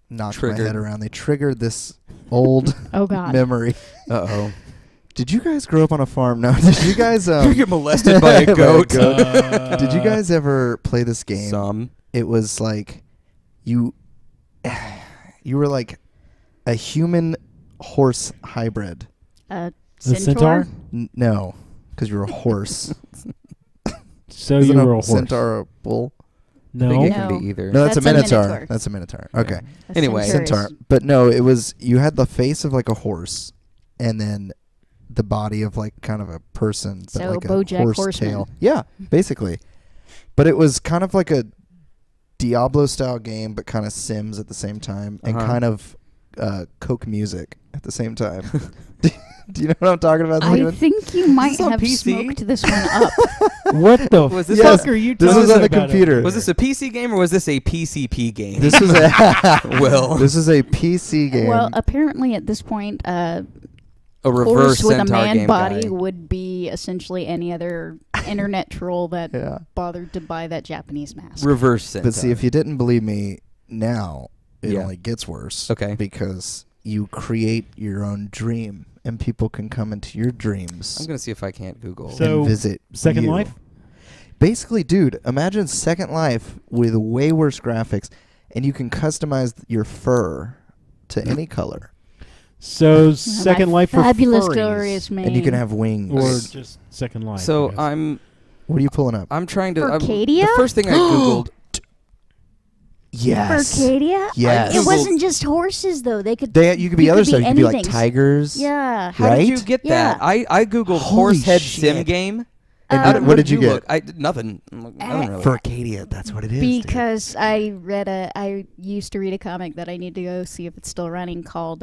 [SPEAKER 2] knocked my
[SPEAKER 1] Triggered.
[SPEAKER 2] head around. They triggered this old
[SPEAKER 3] Oh god.
[SPEAKER 2] memory.
[SPEAKER 1] Uh-oh.
[SPEAKER 2] Did you guys grow up on a farm? No. Did you guys?
[SPEAKER 1] You get molested by a
[SPEAKER 2] By a
[SPEAKER 1] goat.
[SPEAKER 2] goat. Did you guys ever play this game?
[SPEAKER 1] Some.
[SPEAKER 2] It was like you were like a human horse hybrid.
[SPEAKER 4] centaur?
[SPEAKER 2] No, because you were a horse.
[SPEAKER 4] So
[SPEAKER 2] Isn't
[SPEAKER 4] you
[SPEAKER 2] a
[SPEAKER 4] were a horse.
[SPEAKER 2] centaur or a bull?
[SPEAKER 1] I think
[SPEAKER 4] No.
[SPEAKER 1] it can
[SPEAKER 3] No.
[SPEAKER 1] be either.
[SPEAKER 2] No, that's a
[SPEAKER 3] That's a
[SPEAKER 2] minotaur.
[SPEAKER 3] minotaur.
[SPEAKER 2] That's a minotaur. Okay.
[SPEAKER 3] A
[SPEAKER 1] Anyway.
[SPEAKER 3] centaur is-
[SPEAKER 2] Centaur. But no, it was you had the face of like a horse, and then the body of like kind of a person, but
[SPEAKER 3] So
[SPEAKER 2] like a
[SPEAKER 3] BoJack
[SPEAKER 2] horse
[SPEAKER 3] Horseman.
[SPEAKER 2] tail. Yeah, basically. But it was kind of like a Diablo style game, but kind of Sims at the same time, and kind of Coke music at the same time. Do you know what I'm talking about,
[SPEAKER 3] I
[SPEAKER 2] Steven?
[SPEAKER 3] think you might
[SPEAKER 1] this on
[SPEAKER 3] have
[SPEAKER 1] PC?
[SPEAKER 3] smoked this one up.
[SPEAKER 4] What the
[SPEAKER 1] Was this
[SPEAKER 2] Yes,
[SPEAKER 4] fuck are you
[SPEAKER 2] this
[SPEAKER 4] talking
[SPEAKER 2] was on the
[SPEAKER 4] about
[SPEAKER 2] computer.
[SPEAKER 4] over
[SPEAKER 1] Was
[SPEAKER 4] here?
[SPEAKER 1] this a PC game or was this a PCP game?
[SPEAKER 2] This was a
[SPEAKER 1] Will.
[SPEAKER 2] This is a PC game.
[SPEAKER 3] Well, apparently at this point,
[SPEAKER 1] a
[SPEAKER 3] horse
[SPEAKER 1] reverse
[SPEAKER 3] with a
[SPEAKER 1] centaur
[SPEAKER 3] man
[SPEAKER 1] game
[SPEAKER 3] body
[SPEAKER 1] guy.
[SPEAKER 3] would be essentially any other internet troll that
[SPEAKER 2] yeah.
[SPEAKER 3] bothered to buy that Japanese mask.
[SPEAKER 1] Reverse centaur.
[SPEAKER 2] But see, if you didn't believe me now, it
[SPEAKER 1] Yeah.
[SPEAKER 2] only gets worse.
[SPEAKER 1] Okay.
[SPEAKER 2] Because you create your own dream, and people can come into your dreams
[SPEAKER 1] I'm gonna see if I can't Google.
[SPEAKER 4] So-
[SPEAKER 2] and visit
[SPEAKER 4] Second
[SPEAKER 2] you.
[SPEAKER 4] Life?
[SPEAKER 2] Basically, dude, imagine Second Life with way worse graphics, and you can customize your fur to any color,
[SPEAKER 4] So Second
[SPEAKER 3] My
[SPEAKER 4] Life for
[SPEAKER 3] fabulous,
[SPEAKER 4] furries.
[SPEAKER 3] glorious man.
[SPEAKER 2] and you can have wings.
[SPEAKER 4] Or just Second Life.
[SPEAKER 1] so
[SPEAKER 4] I guess.
[SPEAKER 2] What are you pulling up?
[SPEAKER 1] I'm trying to.
[SPEAKER 3] Furcadia?
[SPEAKER 1] The first thing I googled.
[SPEAKER 2] Yes.
[SPEAKER 3] Furcadia?
[SPEAKER 2] Yes.
[SPEAKER 3] It
[SPEAKER 1] Googled-
[SPEAKER 3] wasn't just horses though. They could.
[SPEAKER 2] You could be
[SPEAKER 3] You
[SPEAKER 2] other
[SPEAKER 3] could be
[SPEAKER 2] stuff. You could be like
[SPEAKER 3] anything.
[SPEAKER 2] tigers.
[SPEAKER 3] Yeah.
[SPEAKER 1] How did you
[SPEAKER 2] Right?
[SPEAKER 1] get
[SPEAKER 3] Yeah.
[SPEAKER 1] that? I googled
[SPEAKER 2] Holy
[SPEAKER 1] horsehead
[SPEAKER 2] shit.
[SPEAKER 1] sim game.
[SPEAKER 2] And what did you get?
[SPEAKER 1] Look? I did nothing. Nothing really.
[SPEAKER 2] Furcadia. That's what it is. dude.
[SPEAKER 3] Because I used to read a comic that I need to go see if it's still running called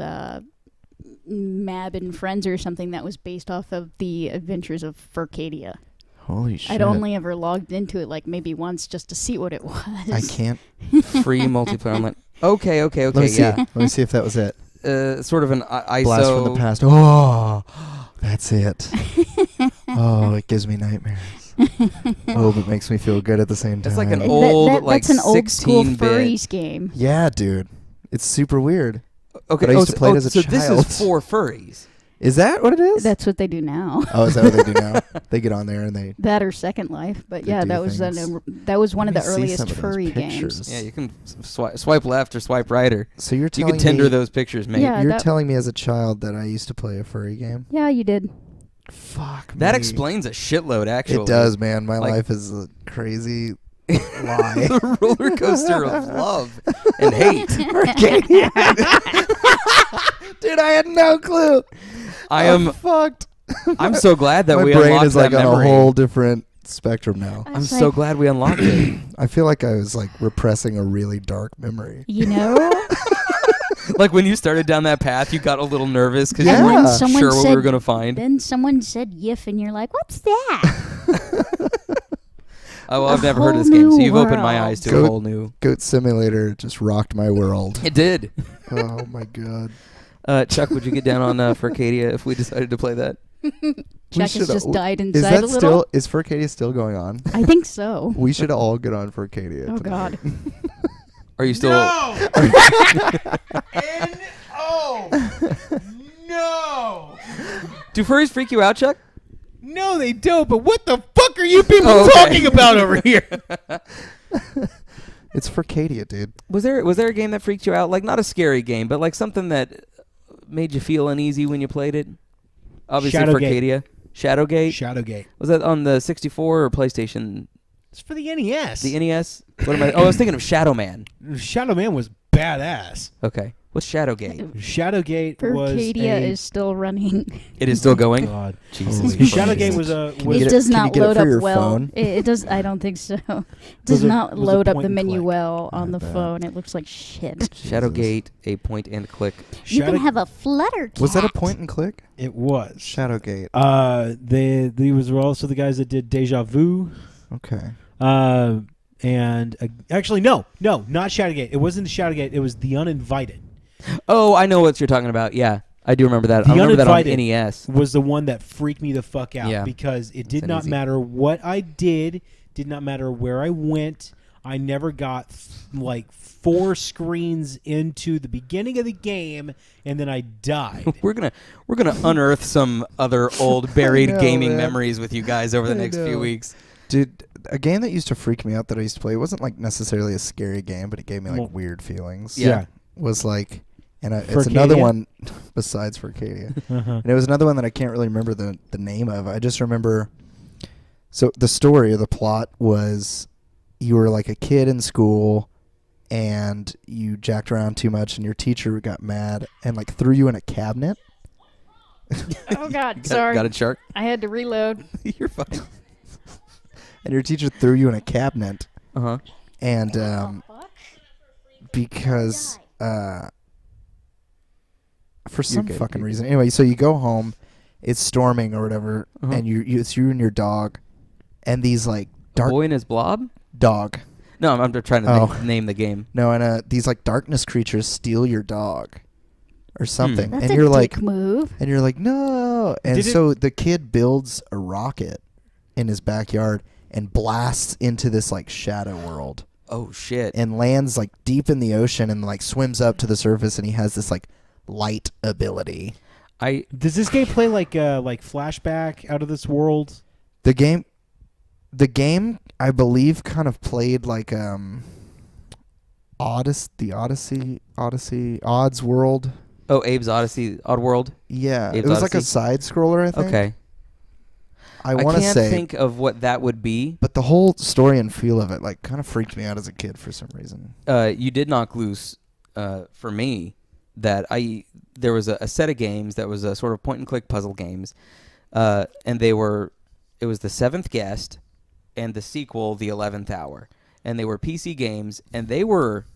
[SPEAKER 3] Mab and Friends or something that was based off of the adventures of Furcadia.
[SPEAKER 2] Holy shit.
[SPEAKER 3] I'd only ever logged into it like maybe once just to see what it was.
[SPEAKER 2] I can't.
[SPEAKER 1] Free multiplayer online. Okay.
[SPEAKER 2] Let me see.
[SPEAKER 1] Yeah.
[SPEAKER 2] Let me see if that was it.
[SPEAKER 1] Sort of an ISO.
[SPEAKER 2] Blast from the past. Oh, that's it. Oh, it gives me nightmares. Oh, but it makes me feel good at the same time.
[SPEAKER 1] It's like an
[SPEAKER 3] That-
[SPEAKER 1] old, like
[SPEAKER 3] that's an old school
[SPEAKER 1] 16-bit.
[SPEAKER 3] furries game.
[SPEAKER 2] Yeah, dude. It's super weird.
[SPEAKER 1] Okay.
[SPEAKER 2] But I used to play it as a
[SPEAKER 1] so this
[SPEAKER 2] child.
[SPEAKER 1] is for furries.
[SPEAKER 2] Is that what it is?
[SPEAKER 3] That's what they do now.
[SPEAKER 2] Oh, is that what they do now? They get on there and they.
[SPEAKER 3] That or Second Life, but
[SPEAKER 2] They
[SPEAKER 3] yeah,
[SPEAKER 2] do
[SPEAKER 3] that was
[SPEAKER 2] things.
[SPEAKER 3] that was one of
[SPEAKER 2] Let
[SPEAKER 3] the
[SPEAKER 2] me see
[SPEAKER 3] earliest
[SPEAKER 2] some of those
[SPEAKER 3] furry
[SPEAKER 2] pictures.
[SPEAKER 3] games.
[SPEAKER 1] Yeah, you can swipe left or swipe right, or
[SPEAKER 2] So you're
[SPEAKER 1] you
[SPEAKER 2] telling
[SPEAKER 1] can tender
[SPEAKER 2] me,
[SPEAKER 1] those pictures, mate.
[SPEAKER 3] Yeah.
[SPEAKER 2] You're
[SPEAKER 3] that-
[SPEAKER 2] telling me as a child that I used to play a furry game?
[SPEAKER 3] Yeah, you did.
[SPEAKER 2] Fuck.
[SPEAKER 1] That
[SPEAKER 2] me.
[SPEAKER 1] explains a shitload, actually.
[SPEAKER 2] It does, man. My
[SPEAKER 1] Like-
[SPEAKER 2] life is a crazy lie.
[SPEAKER 1] The roller coaster of love and hate.
[SPEAKER 2] Dude, I had no clue.
[SPEAKER 1] I am.
[SPEAKER 2] fucked.
[SPEAKER 1] I'm so glad that
[SPEAKER 2] My
[SPEAKER 1] we
[SPEAKER 2] brain
[SPEAKER 1] unlocked
[SPEAKER 2] is like
[SPEAKER 1] that
[SPEAKER 2] on
[SPEAKER 1] memory.
[SPEAKER 2] a whole different spectrum now.
[SPEAKER 1] I'm so glad we unlocked it.
[SPEAKER 2] I feel like I was like repressing a really dark memory.
[SPEAKER 3] You know,
[SPEAKER 1] Like when you started down that path, you got a little nervous because
[SPEAKER 2] Yeah.
[SPEAKER 1] you
[SPEAKER 3] and
[SPEAKER 1] weren't
[SPEAKER 3] then someone
[SPEAKER 1] sure what
[SPEAKER 3] said,
[SPEAKER 1] we were gonna find.
[SPEAKER 3] Then someone said "yiff," and you're like, "What's that?"
[SPEAKER 1] Oh, well, I've
[SPEAKER 3] A
[SPEAKER 1] never heard of this
[SPEAKER 3] whole
[SPEAKER 1] game, so
[SPEAKER 3] new
[SPEAKER 1] you've opened my
[SPEAKER 3] world.
[SPEAKER 1] eyes to
[SPEAKER 2] Go-
[SPEAKER 1] a whole new.
[SPEAKER 2] Goat Simulator just rocked my world.
[SPEAKER 1] It did.
[SPEAKER 2] Oh my god.
[SPEAKER 1] Chuck, would you get down on Furcadia if we decided to play that?
[SPEAKER 3] Chuck
[SPEAKER 2] should-
[SPEAKER 3] has just died
[SPEAKER 2] Is
[SPEAKER 3] inside
[SPEAKER 2] that
[SPEAKER 3] a little.
[SPEAKER 2] still is Furcadia still going on?
[SPEAKER 3] I think so.
[SPEAKER 2] We should all get on Furcadia.
[SPEAKER 3] Oh
[SPEAKER 2] tonight.
[SPEAKER 3] God.
[SPEAKER 1] Are you still?
[SPEAKER 4] No!
[SPEAKER 1] Do furries freak you out, Chuck?
[SPEAKER 4] No, they don't. But what the fuck are you people
[SPEAKER 1] Oh, okay.
[SPEAKER 4] talking about over here?
[SPEAKER 2] It's Furcadia, dude.
[SPEAKER 1] Was there a game that freaked you out? Like not a scary game, but like something that made you feel uneasy when you played it? Obviously,
[SPEAKER 4] Shadowgate.
[SPEAKER 1] Furcadia. Shadowgate.
[SPEAKER 4] Shadowgate.
[SPEAKER 1] Was that on the 64 or PlayStation?
[SPEAKER 4] It's for the NES.
[SPEAKER 1] The NES? What am I? Oh, I was thinking of Shadow Man.
[SPEAKER 4] Shadow Man was badass.
[SPEAKER 1] Okay. What's Shadowgate?
[SPEAKER 4] Shadowgate was
[SPEAKER 3] Furcadia
[SPEAKER 4] a...
[SPEAKER 3] is still running.
[SPEAKER 1] It is still going.
[SPEAKER 4] God.
[SPEAKER 1] Jesus
[SPEAKER 2] Holy
[SPEAKER 1] Christ.
[SPEAKER 4] Shadowgate was a...
[SPEAKER 2] Can
[SPEAKER 4] Was
[SPEAKER 2] you
[SPEAKER 3] It
[SPEAKER 2] get
[SPEAKER 3] does
[SPEAKER 2] can you
[SPEAKER 3] not
[SPEAKER 2] get it
[SPEAKER 3] load
[SPEAKER 2] for
[SPEAKER 3] up
[SPEAKER 2] your
[SPEAKER 3] well.
[SPEAKER 2] phone?
[SPEAKER 3] It does. I don't think so. It
[SPEAKER 4] Was
[SPEAKER 3] does
[SPEAKER 4] a-
[SPEAKER 3] not
[SPEAKER 4] was a
[SPEAKER 3] load up
[SPEAKER 4] point
[SPEAKER 3] the
[SPEAKER 4] and
[SPEAKER 3] menu
[SPEAKER 4] click.
[SPEAKER 3] well on
[SPEAKER 2] I
[SPEAKER 3] the
[SPEAKER 2] bet.
[SPEAKER 3] phone. It looks like shit.
[SPEAKER 1] Shadowgate, a point and click.
[SPEAKER 3] You can
[SPEAKER 4] Shadow-
[SPEAKER 3] have a flutter cat.
[SPEAKER 2] Was that a point and click?
[SPEAKER 4] It was.
[SPEAKER 2] Shadowgate.
[SPEAKER 4] They were also the guys that did Deja Vu.
[SPEAKER 2] Okay.
[SPEAKER 4] And actually, no, not Shadowgate. It wasn't Shadowgate. It was The Uninvited.
[SPEAKER 1] Oh, I know what you're talking about. Yeah, I do remember that.
[SPEAKER 4] The
[SPEAKER 1] I remember that on
[SPEAKER 4] Uninvited.
[SPEAKER 1] NES.
[SPEAKER 4] Was the one that freaked me the fuck out
[SPEAKER 1] Yeah.
[SPEAKER 4] because it did
[SPEAKER 1] That's
[SPEAKER 4] not
[SPEAKER 1] easy.
[SPEAKER 4] matter what I did not matter where I went. I never got like 4 screens into the beginning of the game, and then I died.
[SPEAKER 1] We're gonna unearth some other old buried
[SPEAKER 2] know,
[SPEAKER 1] gaming
[SPEAKER 2] man.
[SPEAKER 1] memories with you guys over the
[SPEAKER 2] I
[SPEAKER 1] next few
[SPEAKER 2] know.
[SPEAKER 1] weeks.
[SPEAKER 2] Dude, a game that used to freak me out that I used to play, it wasn't like necessarily a scary game, but it gave me like
[SPEAKER 4] Well,
[SPEAKER 2] weird feelings.
[SPEAKER 1] Yeah.
[SPEAKER 2] Was like, and it's
[SPEAKER 4] Furcadia?
[SPEAKER 2] another one besides Furcadia.
[SPEAKER 4] Uh-huh.
[SPEAKER 2] And it was another one that I can't really remember the name of. I just remember. So the story or the plot was, you were like a kid in school, and you jacked around too much, and your teacher got mad and like threw you in a cabinet.
[SPEAKER 3] Oh God,
[SPEAKER 1] Got,
[SPEAKER 3] sorry.
[SPEAKER 1] got it, Shark?
[SPEAKER 3] I had to reload.
[SPEAKER 1] You're fine.
[SPEAKER 2] And your teacher threw you in a cabinet.
[SPEAKER 1] Uh-huh.
[SPEAKER 2] And because for some
[SPEAKER 1] good,
[SPEAKER 2] fucking
[SPEAKER 1] you're
[SPEAKER 2] reason. Anyway, so you go home, it's storming or whatever,
[SPEAKER 1] Uh-huh.
[SPEAKER 2] and it's you and your dog, and these like dark
[SPEAKER 1] Boy and his blob?
[SPEAKER 2] dog.
[SPEAKER 1] No, I'm just trying to
[SPEAKER 2] Oh.
[SPEAKER 1] name the game.
[SPEAKER 2] No, and these like darkness creatures steal your dog, or something,
[SPEAKER 3] That's
[SPEAKER 2] and
[SPEAKER 3] a
[SPEAKER 2] you're
[SPEAKER 3] dick
[SPEAKER 2] like,
[SPEAKER 3] move.
[SPEAKER 2] and you're like, no, and
[SPEAKER 4] Did it-
[SPEAKER 2] so the kid builds a rocket in his backyard and blasts into this like shadow world.
[SPEAKER 1] Oh, shit.
[SPEAKER 2] And lands like deep in the ocean and like swims up to the surface, and he has this like light ability.
[SPEAKER 4] Does this game play like flashback out of this world?
[SPEAKER 2] The game I believe kind of played like Odyssey Odds World.
[SPEAKER 1] Oh, Abe's Odyssey, Oddworld?
[SPEAKER 2] Yeah,
[SPEAKER 1] Abe's
[SPEAKER 2] it was like a
[SPEAKER 1] Odyssey?
[SPEAKER 2] side scroller, I think.
[SPEAKER 1] Okay.
[SPEAKER 2] I want to
[SPEAKER 1] can't
[SPEAKER 2] say,
[SPEAKER 1] think of what that would be.
[SPEAKER 2] but the whole story and feel of it like kind of freaked me out as a kid for some reason.
[SPEAKER 1] You did knock loose, for me, that there was a set of games that was a sort of point-and-click puzzle games, and it was The Seventh Guest and the sequel, The 11th Hour. And they were PC games, and they were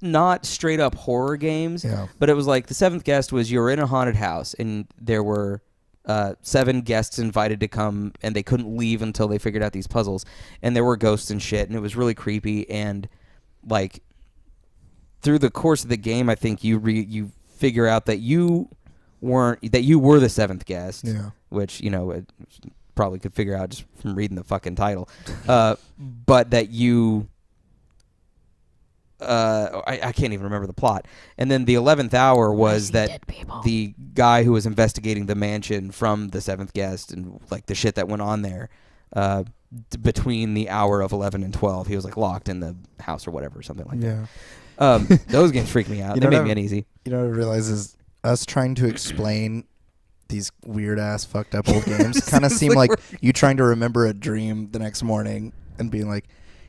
[SPEAKER 1] not straight-up horror games,
[SPEAKER 2] Yeah.
[SPEAKER 1] but it was like The Seventh Guest was you were in a haunted house, and there were 7 guests invited to come, and they couldn't leave until they figured out these puzzles. And there were ghosts and shit, and it was really creepy. And like through the course of the game, I think you figure out that you were the 7th guest,
[SPEAKER 2] Yeah.
[SPEAKER 1] which it probably could figure out just from reading the fucking title. But that you. I can't even remember the plot. And then the 11th hour was that
[SPEAKER 3] dead people.
[SPEAKER 1] the guy who was investigating the mansion from the 7th guest and like the shit that went on there between the hour of 11 and 12, he was like locked in the house or whatever, something like
[SPEAKER 2] Yeah.
[SPEAKER 1] that. Those games freak me out.
[SPEAKER 2] You
[SPEAKER 1] They
[SPEAKER 2] know
[SPEAKER 1] made
[SPEAKER 2] what
[SPEAKER 1] me
[SPEAKER 2] I-
[SPEAKER 1] uneasy.
[SPEAKER 2] You know what I realize is us trying to explain these weird ass fucked up old games kind of seem like you trying to remember a dream the next morning and being like,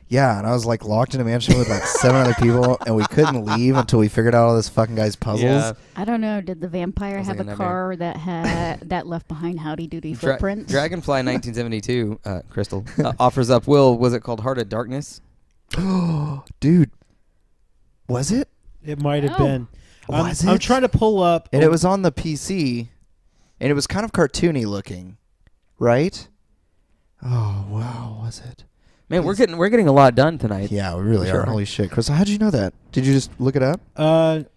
[SPEAKER 2] yeah, and I was like locked in a mansion with like 7 other people, and we couldn't leave until we figured out all this fucking guy's puzzles.
[SPEAKER 1] Yeah.
[SPEAKER 3] I don't know. Did the vampire
[SPEAKER 1] Sounds
[SPEAKER 3] have
[SPEAKER 1] like a
[SPEAKER 3] a car that left behind Howdy Doody footprints?
[SPEAKER 1] Dragonfly 1972, Crystal, offers up, was it called Heart of Darkness?
[SPEAKER 2] Dude, was it?
[SPEAKER 4] It might have
[SPEAKER 3] No.
[SPEAKER 4] been.
[SPEAKER 2] Was
[SPEAKER 4] I'm
[SPEAKER 2] it?
[SPEAKER 4] trying to pull up.
[SPEAKER 2] And it was on the PC, and it was kind of cartoony looking, right? Oh wow, was it?
[SPEAKER 1] Man, we're getting a lot done tonight.
[SPEAKER 2] Yeah, we really
[SPEAKER 1] Sure.
[SPEAKER 2] are. Holy shit, Chris! How'd you know that? Did you just look it up?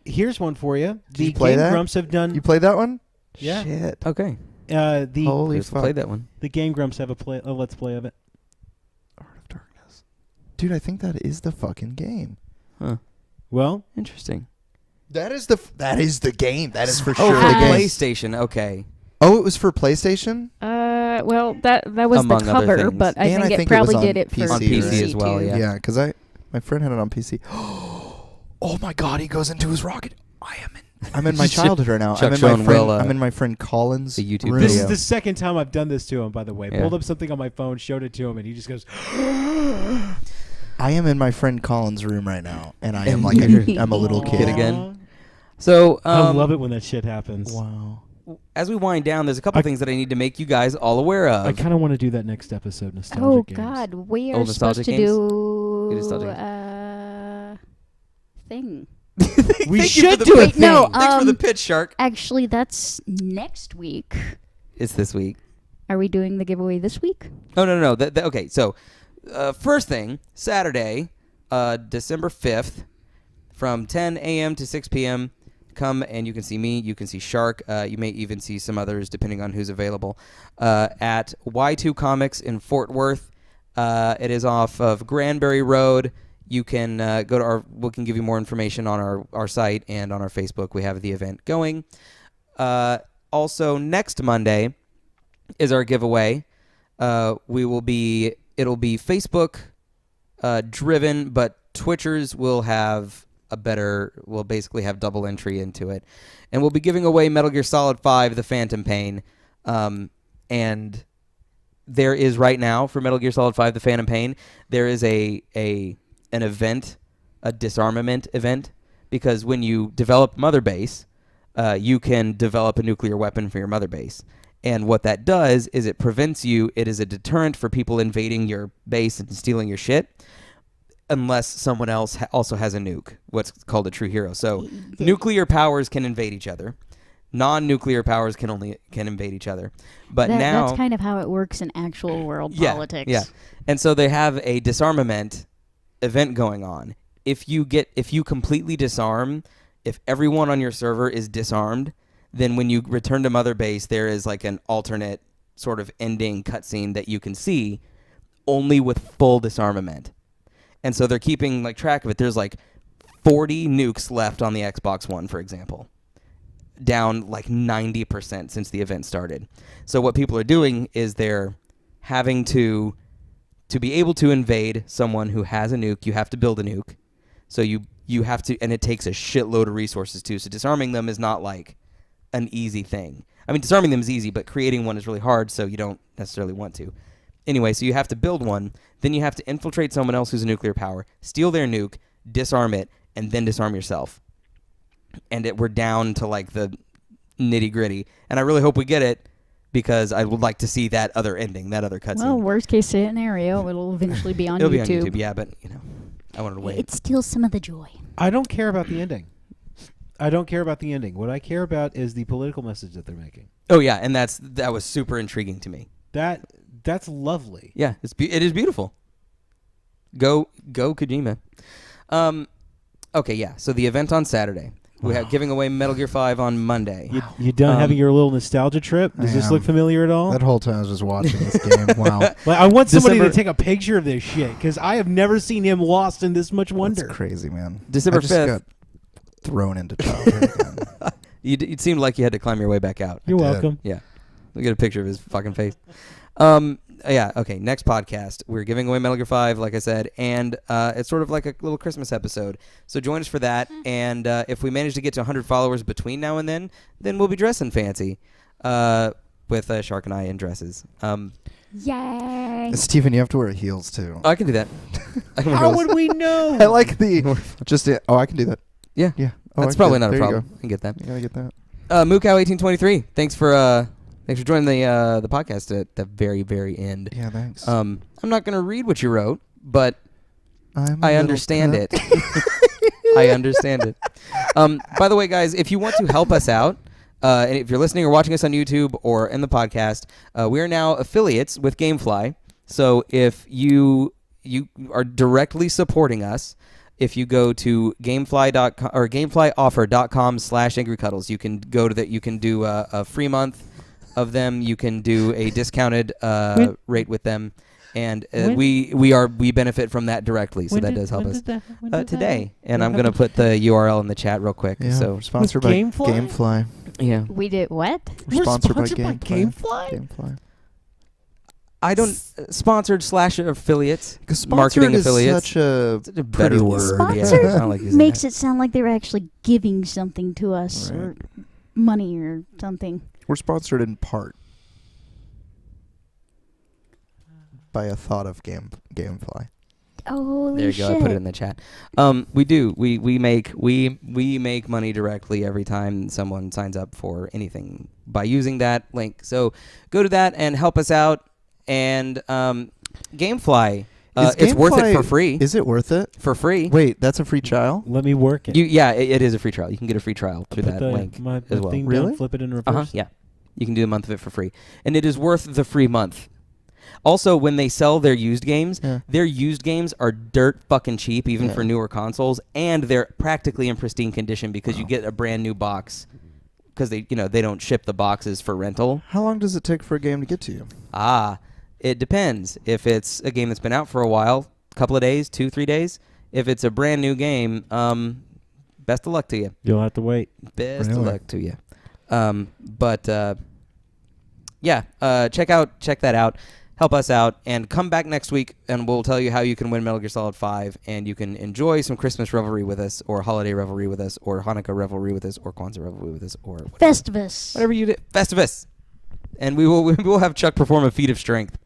[SPEAKER 4] Here's one for you.
[SPEAKER 2] Did you
[SPEAKER 4] The
[SPEAKER 2] play
[SPEAKER 4] Game
[SPEAKER 2] that?
[SPEAKER 4] Grumps have done.
[SPEAKER 2] You played that one?
[SPEAKER 4] Yeah.
[SPEAKER 2] Shit.
[SPEAKER 1] Okay.
[SPEAKER 4] The
[SPEAKER 2] Holy
[SPEAKER 1] Chris
[SPEAKER 2] fuck.
[SPEAKER 1] played that one.
[SPEAKER 4] the Game Grumps have a let's play of it.
[SPEAKER 2] Heart of Darkness. Dude, I think that is the fucking game.
[SPEAKER 1] Huh.
[SPEAKER 4] Well,
[SPEAKER 1] Interesting.
[SPEAKER 2] That is the game. That is for
[SPEAKER 1] Oh,
[SPEAKER 2] sure
[SPEAKER 1] for
[SPEAKER 2] the game.
[SPEAKER 1] PlayStation. Okay.
[SPEAKER 2] Oh, it was for PlayStation?
[SPEAKER 3] Well, that was
[SPEAKER 1] Among
[SPEAKER 3] the
[SPEAKER 1] other
[SPEAKER 3] cover,
[SPEAKER 1] things.
[SPEAKER 3] but I
[SPEAKER 2] And
[SPEAKER 3] think
[SPEAKER 2] I
[SPEAKER 3] it
[SPEAKER 2] think it was
[SPEAKER 3] probably
[SPEAKER 2] on
[SPEAKER 3] did it for
[SPEAKER 2] PC,
[SPEAKER 1] On PC as well,
[SPEAKER 3] too.
[SPEAKER 1] yeah.
[SPEAKER 2] Yeah, because my friend had it on PC. Oh my god, he goes into his rocket. I'm in my childhood right now.
[SPEAKER 1] Chuck Schoen will,
[SPEAKER 2] I'm in my friend Colin's
[SPEAKER 1] the YouTube
[SPEAKER 2] room.
[SPEAKER 4] this
[SPEAKER 1] video.
[SPEAKER 4] is the second time I've done this to him. By the way,
[SPEAKER 1] Yeah.
[SPEAKER 4] pulled up something on my phone, showed it to him, and he just goes,
[SPEAKER 2] I am in my friend Colin's room right now, and I am
[SPEAKER 1] And
[SPEAKER 2] like I'm a little
[SPEAKER 1] Kid
[SPEAKER 2] kid
[SPEAKER 1] again. So
[SPEAKER 4] I love it when that shit happens.
[SPEAKER 2] Wow.
[SPEAKER 1] as we wind down, there's a couple things that I need to make you guys all aware of.
[SPEAKER 4] I kind of want to do that next episode. Nostalgia
[SPEAKER 3] Oh
[SPEAKER 4] games.
[SPEAKER 3] God, we
[SPEAKER 1] Oh,
[SPEAKER 3] are supposed
[SPEAKER 1] nostalgic
[SPEAKER 3] to
[SPEAKER 1] games?
[SPEAKER 3] do
[SPEAKER 1] nostalgic
[SPEAKER 3] thing.
[SPEAKER 4] We
[SPEAKER 1] Thank you
[SPEAKER 4] should
[SPEAKER 1] for the
[SPEAKER 4] do
[SPEAKER 1] pitch.
[SPEAKER 4] it.
[SPEAKER 3] No,
[SPEAKER 1] Thanks for the pitch, Shark.
[SPEAKER 3] Actually, that's next week.
[SPEAKER 1] It's this week.
[SPEAKER 3] Are we doing the giveaway this week?
[SPEAKER 1] Oh, no. Okay, so first thing, Saturday, December 5th, from 10 a.m. to 6 p.m., come and you can see me, you can see Shark, you may even see some others depending on who's available, at Y2 Comics in Fort Worth. It is off of Granbury Road. You can go to we can give you more information on our site and on our Facebook. We have the event going. Also, next Monday is our giveaway. It'll be Facebook driven, but Twitchers will basically have double entry into it. And we'll be giving away Metal Gear Solid 5, The Phantom Pain. And there is right now for Metal Gear Solid 5, The Phantom Pain, there is an event, a disarmament event, because when you develop Mother Base, you can develop a nuclear weapon for your mother base. And what that does is it prevents you. It is a deterrent for people invading your base and stealing your shit, unless someone else also has a nuke, what's called a true hero. So nuclear powers can invade each other. Non-nuclear powers can invade each other. But now
[SPEAKER 3] that's kind of how it works in actual world politics.
[SPEAKER 1] Yeah. And so they have a disarmament event going on. If you completely disarm, if everyone on your server is disarmed, then when you return to Mother Base, there is like an alternate sort of ending cutscene that you can see only with full disarmament. And so they're keeping like track of it. There's like 40 nukes left on the Xbox One, for example, down like 90% since the event started. So what people are doing is they're having to be able to invade someone who has a nuke. You have to build a nuke. So you have to, and it takes a shitload of resources too. So disarming them is not like an easy thing. I mean, disarming them is easy, but creating one is really hard, so you don't necessarily want to. Anyway, so you have to build one, then you have to infiltrate someone else who's a nuclear power, steal their nuke, disarm it, and then disarm yourself. And we're down to like the nitty-gritty. And I really hope we get it, because I would like to see that other ending, that other cutscene.
[SPEAKER 3] Well, worst case scenario, it'll eventually be on
[SPEAKER 1] It'll
[SPEAKER 3] YouTube.
[SPEAKER 1] be on YouTube, yeah, but, I wanted to wait.
[SPEAKER 3] It steals some of the joy.
[SPEAKER 4] I don't care about the ending. What I care about is the political message that they're making.
[SPEAKER 1] Oh, yeah, and that was super intriguing to me.
[SPEAKER 4] That's lovely.
[SPEAKER 1] Yeah, it is beautiful. Go Kojima. Okay, yeah. So the event on Saturday, we have giving away Metal Gear 5 on Monday.
[SPEAKER 4] You done having your little nostalgia trip? Does this look familiar at all?
[SPEAKER 2] That whole time I was just watching this game. Wow.
[SPEAKER 4] Like, I want somebody to take a picture of this shit, because I have never seen him lost in this much wonder.
[SPEAKER 2] That's crazy, man.
[SPEAKER 1] December
[SPEAKER 2] I just
[SPEAKER 1] 5th.
[SPEAKER 2] got thrown into childhood again.
[SPEAKER 1] It seemed like you had to climb your way back out.
[SPEAKER 4] You're welcome.
[SPEAKER 1] Yeah. Look at a picture of his fucking face. Yeah, okay, next podcast, we're giving away Metal Gear 5, like I said, and it's sort of like a little Christmas episode. So join us for that, and if we manage to get to 100 followers between now and then we'll be dressing fancy with Shark and I in dresses.
[SPEAKER 3] Yay!
[SPEAKER 2] Steven, you have to wear heels, too.
[SPEAKER 1] I can do that.
[SPEAKER 4] How would we know?
[SPEAKER 2] I like the... I can do that.
[SPEAKER 1] Yeah.
[SPEAKER 2] Yeah.
[SPEAKER 1] That's probably not a problem. I can get that.
[SPEAKER 2] You gotta get that.
[SPEAKER 1] Moocow1823, thanks for joining the podcast at the very, very end.
[SPEAKER 2] Yeah, thanks.
[SPEAKER 1] I'm not going to read what you wrote, but
[SPEAKER 2] I
[SPEAKER 1] understand it. I understand it. By the way, guys, if you want to help us out, and if you're listening or watching us on YouTube or in the podcast, we are now affiliates with Gamefly. So if you are directly supporting us, if you go to gamefly.com or gameflyoffer.com/angrycuddles, you can go to that. You can do a free month of them. You can do a discounted rate with them, and we benefit from from directly. So that does help us today. And I'm gonna put the URL in the chat real quick.
[SPEAKER 2] Yeah,
[SPEAKER 1] so
[SPEAKER 2] we're sponsored by
[SPEAKER 4] Gamefly?
[SPEAKER 2] Gamefly.
[SPEAKER 1] yeah,
[SPEAKER 3] We did what?
[SPEAKER 2] We're sponsored by
[SPEAKER 4] Gamefly?
[SPEAKER 2] Gamefly.
[SPEAKER 1] I don't sponsored / affiliates.
[SPEAKER 2] Because
[SPEAKER 1] Marketing
[SPEAKER 2] sponsored
[SPEAKER 1] affiliates.
[SPEAKER 2] is such a
[SPEAKER 1] It's a
[SPEAKER 2] pretty
[SPEAKER 1] better
[SPEAKER 2] word.
[SPEAKER 1] word. Yeah,
[SPEAKER 3] Sponsored
[SPEAKER 1] I don't like using
[SPEAKER 3] makes
[SPEAKER 1] that.
[SPEAKER 3] it sound like they're actually giving something to us,
[SPEAKER 2] Right.
[SPEAKER 3] or money or something.
[SPEAKER 2] We're sponsored in part by a thought of Gamefly.
[SPEAKER 3] Holy
[SPEAKER 1] There you
[SPEAKER 3] shit.
[SPEAKER 1] go. I put it in the chat. We do. We make money directly every time someone signs up for anything by using that link. So go to that and help us out. And Gamefly, it's worth it for free.
[SPEAKER 2] Is it worth it?
[SPEAKER 1] For free.
[SPEAKER 2] Wait, that's a free trial?
[SPEAKER 4] Let me work it.
[SPEAKER 1] It is a free trial. You can get a free trial through
[SPEAKER 4] Put
[SPEAKER 1] that
[SPEAKER 4] the-
[SPEAKER 1] link
[SPEAKER 4] my
[SPEAKER 1] as well.
[SPEAKER 4] thing
[SPEAKER 2] Really?
[SPEAKER 4] down, flip it in reverse.
[SPEAKER 1] Yeah. You can do a month of it for free. And it is worth the free month. Also, when they sell their used games, their used games are dirt fucking cheap, even for newer consoles, and they're practically in pristine condition because you get a brand new box because they don't ship the boxes for rental.
[SPEAKER 2] How long does it take for a game to get to you?
[SPEAKER 1] It depends. If it's a game that's been out for a while, a couple of days, 2-3 days. If it's a brand new game, best of luck to you.
[SPEAKER 4] You'll have to wait.
[SPEAKER 1] Best of luck to you. Check that out. Help us out, and come back next week, and we'll tell you how you can win Metal Gear Solid 5, and you can enjoy some Christmas revelry with us, or holiday revelry with us, or Hanukkah revelry with us, or Kwanzaa revelry with us, or whatever.
[SPEAKER 3] Festivus.
[SPEAKER 1] Whatever you do. Festivus. And we will have Chuck perform a feat of strength.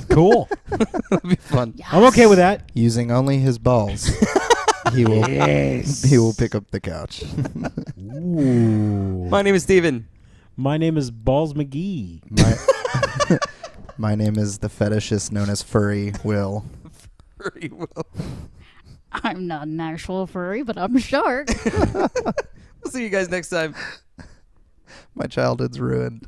[SPEAKER 4] Cool.
[SPEAKER 1] It'll be fun.
[SPEAKER 4] I'm okay with that.
[SPEAKER 2] Using only his balls. he will
[SPEAKER 4] Yes.
[SPEAKER 2] he will pick up the couch.
[SPEAKER 4] Ooh.
[SPEAKER 1] My name is Steven.
[SPEAKER 4] My name is Balls McGee.
[SPEAKER 2] My name is the fetishist known as Furry Will.
[SPEAKER 1] Furry Will.
[SPEAKER 3] I'm not an actual furry, but I'm a shark.
[SPEAKER 1] We'll see you guys next time.
[SPEAKER 2] My childhood's ruined.